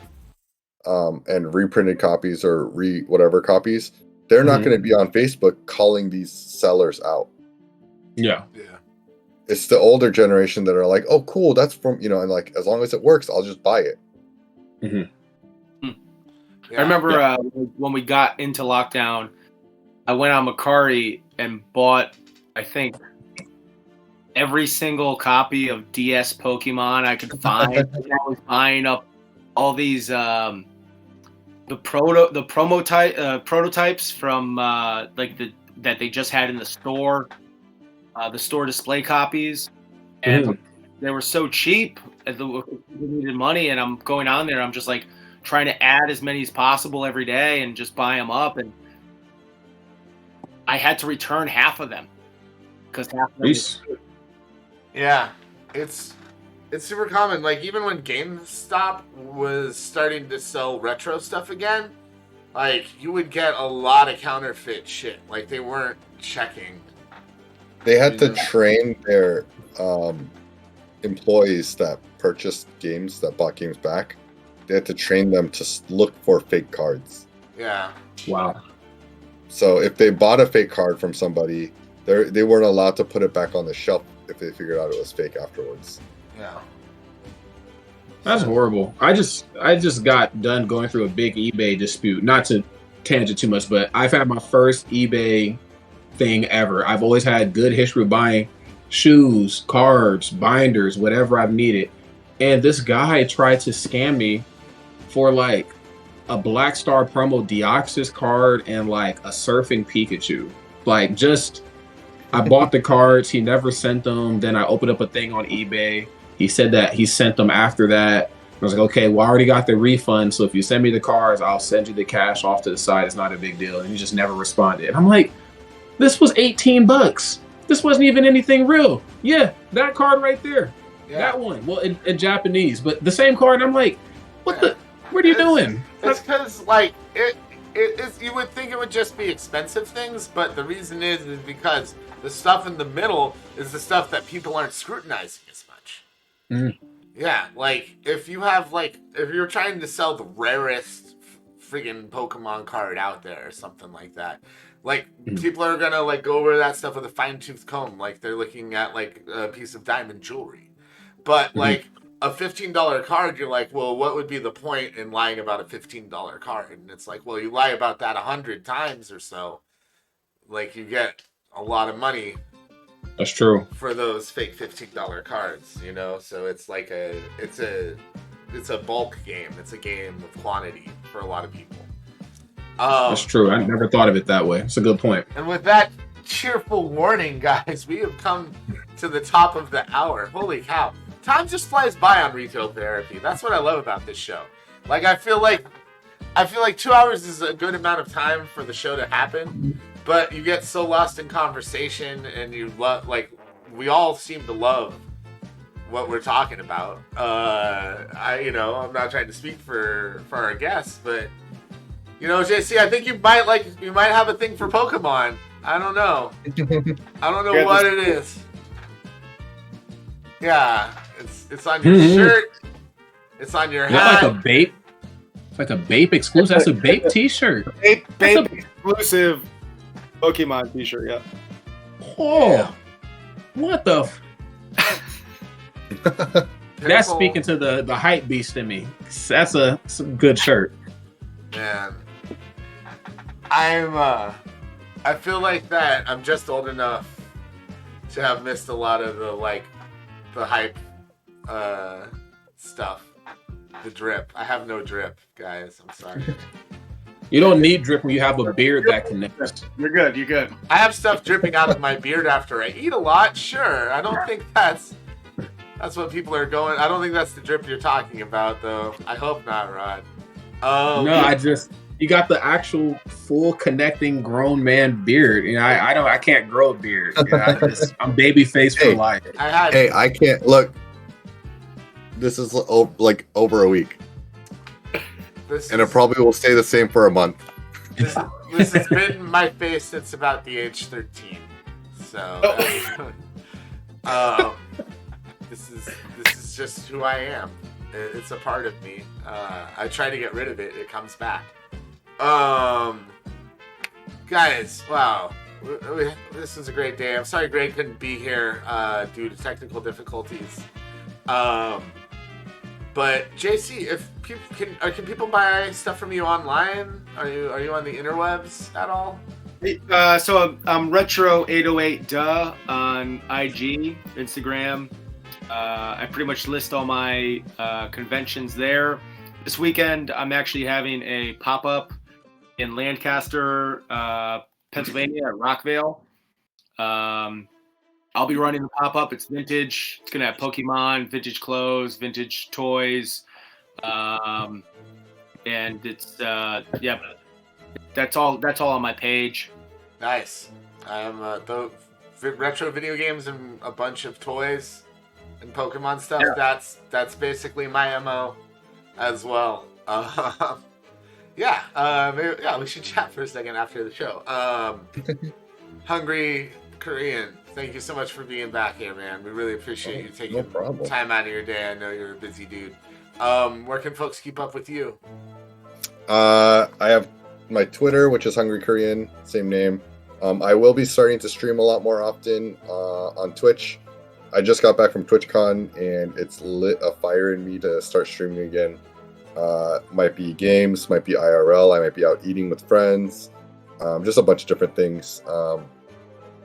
and reprinted copies or whatever copies, they're not going to be on Facebook calling these sellers out. Yeah. It's the older generation that are like, oh, cool, that's from, and like, as long as it works, I'll just buy it. Yeah. I remember when we got into lockdown, I went on Mercari and bought, I think, every single copy of DS Pokemon I could find. I was buying up all these the prototypes from that they just had in the store display copies. and they were so cheap. And we needed money, and I'm going on there. I'm just like trying to add as many as possible every day and just buy them up. And I had to return half of them because half of them. Yeah, it's super common. Like even when GameStop was starting to sell retro stuff again, like you would get a lot of counterfeit shit. Like they weren't checking. They had to train their employees that purchased games, that bought games back. They had to train them to look for fake cards. Yeah. Wow. So if they bought a fake card from somebody, they weren't allowed to put it back on the shelf if they figured out it was fake afterwards. Yeah. That's horrible. I just got done going through a big eBay dispute. Not to tangent too much, but I've had my first eBay thing ever. I've always had good history of buying shoes, cards, binders, whatever I've needed. And this guy tried to scam me for like a Black Star promo Deoxys card and like a surfing Pikachu. Like just, I bought the cards, he never sent them. Then I opened up a thing on eBay. He said that he sent them after that. I was like, okay, well, I already got the refund. So if you send me the cards, I'll send you the cash off to the side. It's not a big deal. And he just never responded. And I'm like, this was $18. This wasn't even anything real. Yeah, that card right there. Yeah. That one. Well, in Japanese, but the same card. And I'm like, what are you doing? It's because, like, it is. You would think it would just be expensive things, but the reason is because the stuff in the middle is the stuff that people aren't scrutinizing as much. Mm-hmm. Yeah, like, if you're trying to sell the rarest friggin' Pokemon card out there or something like that, like, people are gonna, like, go over that stuff with a fine-tooth comb, like they're looking at, like, a piece of diamond jewelry. But, like, a $15 card, you're like, well, what would be the point in lying about a $15 card? And it's like, well, you lie about that 100 times or so, like, you get a lot of money. That's true. For those fake $15 cards, you know? So it's like it's a bulk game. It's a game of quantity for a lot of people. That's true. I never thought of it that way. It's a good point. And with that cheerful warning, guys, we have come to the top of the hour. Holy cow. Time just flies by on Retail Therapy. That's what I love about this show. Like, I feel like 2 hours is a good amount of time for the show to happen, but you get so lost in conversation, and you love, like, we all seem to love what we're talking about. I'm not trying to speak for our guests, but, you know, JC, I think you might have a thing for Pokemon. I don't know. I don't know what it is. Yeah, it's on your shirt. It's on your hat. Like a Bape. It's like a Bape exclusive. That's a Bape t-shirt. Bape exclusive Pokemon t-shirt, yeah. Oh, yeah. What the? That's speaking to the hype beast in me. That's a good shirt. Man, I feel like that I'm just old enough to have missed a lot of the hype stuff. The drip. I have no drip, guys. I'm sorry. You don't need drip when you have a beard that connects. You're good. I have stuff dripping out of my beard after I eat a lot, sure. I don't think that's what people are going. I don't think that's the drip you're talking about, though. I hope not, Rod. No, you got the actual full connecting grown man beard. You know, I can't grow a beard. You know, I'm baby face for life. I can't look. This is like over a week. And it probably will stay the same for a month. This has been my face since about the age 13. So this is just who I am. It's a part of me. I try to get rid of it. It comes back. Guys, wow. This is a great day. I'm sorry Greg couldn't be here due to technical difficulties. But JC, if people can people buy stuff from you online? Are you on the interwebs at all? So I'm Retro808 on IG, Instagram. I pretty much list all my conventions there. This weekend, I'm actually having a pop-up in Lancaster, Pennsylvania at Rockvale. I'll be running the pop-up. It's vintage. It's gonna have Pokemon, vintage clothes, vintage toys, and it's yeah. That's all on my page. Nice. The retro video games and a bunch of toys and Pokemon stuff. Yeah. That's basically my MO as well. Maybe, we should chat for a second after the show. HungryCorean, thank you so much for being back here, man. We really appreciate you taking time out of your day. I know you're a busy dude. Where can folks keep up with you? I have my Twitter, which is HungryCorean, same name. I will be starting to stream a lot more often on Twitch. I just got back from TwitchCon, and it's lit a fire in me to start streaming again. Might be games, might be IRL, I might be out eating with friends, just a bunch of different things.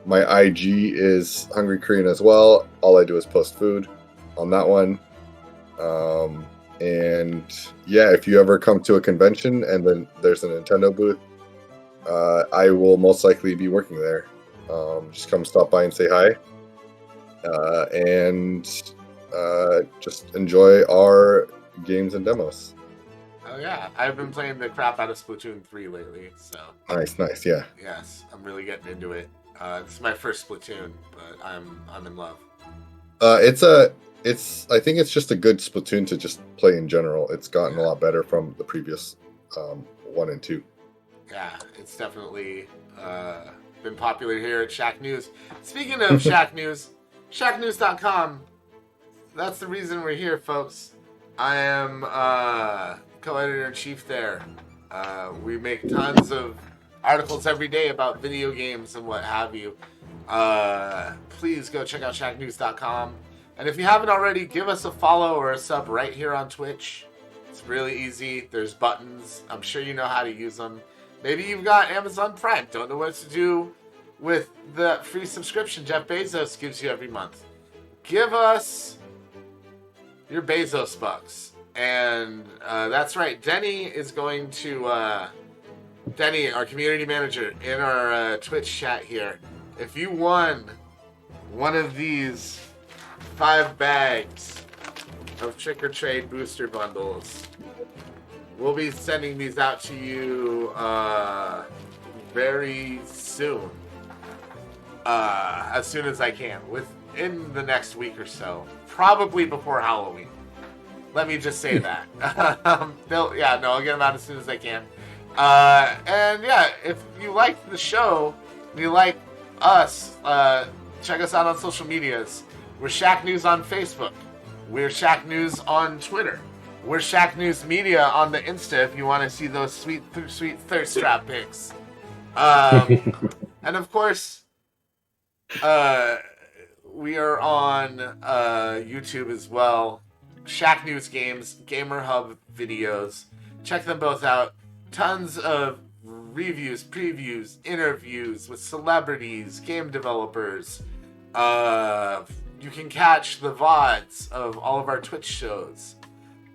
My IG is HungryCorean as well. All I do is post food on that one. And yeah, if you ever come to a convention and then there's a Nintendo booth, I will most likely be working there. Just come stop by and say hi. And just enjoy our games and demos. Oh yeah, I've been playing the crap out of Splatoon 3 lately, so. Nice, yeah. Yes, I'm really getting into it. This is my first Splatoon, but I'm in love. I think it's just a good Splatoon to just play in general. It's gotten a lot better from the previous 1 and 2. Yeah, it's definitely been popular here at Shacknews. Speaking of Shacknews, Shacknews.com. That's the reason we're here, folks. I am co-editor-in-chief there. We make tons of articles every day about video games and what have you. Please go check out Shacknews.com. And if you haven't already, give us a follow or a sub right here on Twitch. It's really easy. There's buttons. I'm sure you know how to use them. Maybe you've got Amazon Prime. Don't know what to do with the free subscription Jeff Bezos gives you every month. Give us your Bezos bucks. And that's right. Denny is going to... Denny, our community manager, in our Twitch chat here. If you won one of these 5 bags of Trick-or-Trade Booster bundles, we'll be sending these out to you very soon. As soon as I can. Within the next week or so. Probably before Halloween. Let me just say that. I'll get them out as soon as I can. And yeah, if you like the show, and you like us, check us out on social medias. We're Shacknews on Facebook. We're Shacknews on Twitter. We're Shacknews Media on the Insta if you want to see those sweet thirst trap pics. And of course, we are on YouTube as well. Shacknews Games, Gamer Hub videos. Check them both out. Tons of reviews, previews, interviews with celebrities, game developers. You can catch the VODs of all of our Twitch shows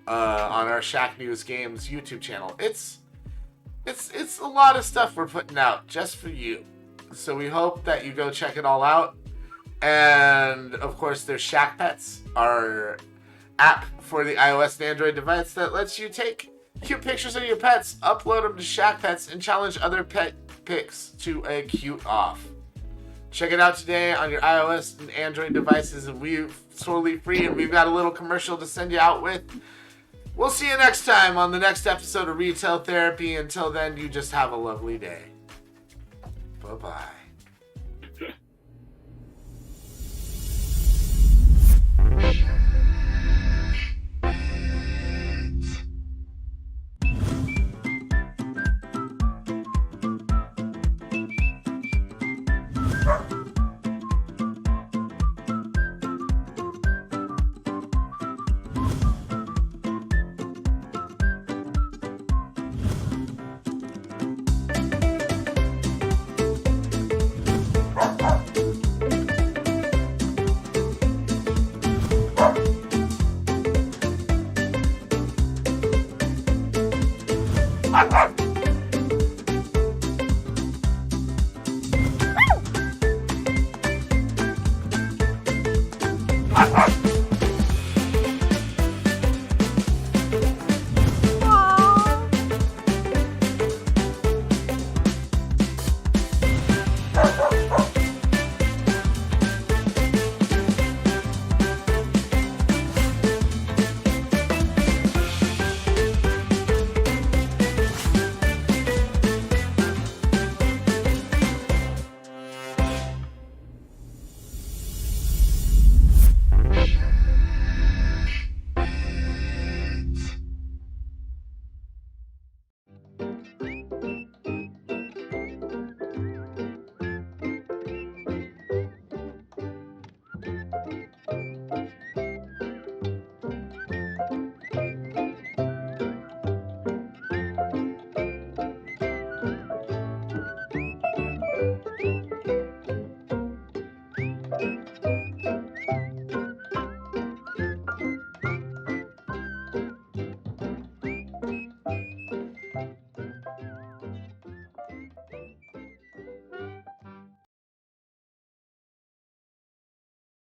on our Shacknews Games YouTube channel. It's a lot of stuff we're putting out just for you. So we hope that you go check it all out. And of course, there's Shack Pets, our app for the iOS and Android device that lets you take cute pictures of your pets, upload them to Shack Pets, and challenge other pet pics to a cute off. Check it out today on your iOS and Android devices, and we're totally free, and we've got a little commercial to send you out with. We'll see you next time on the next episode of Retail Therapy. Until then, you just have a lovely day. Bye-bye.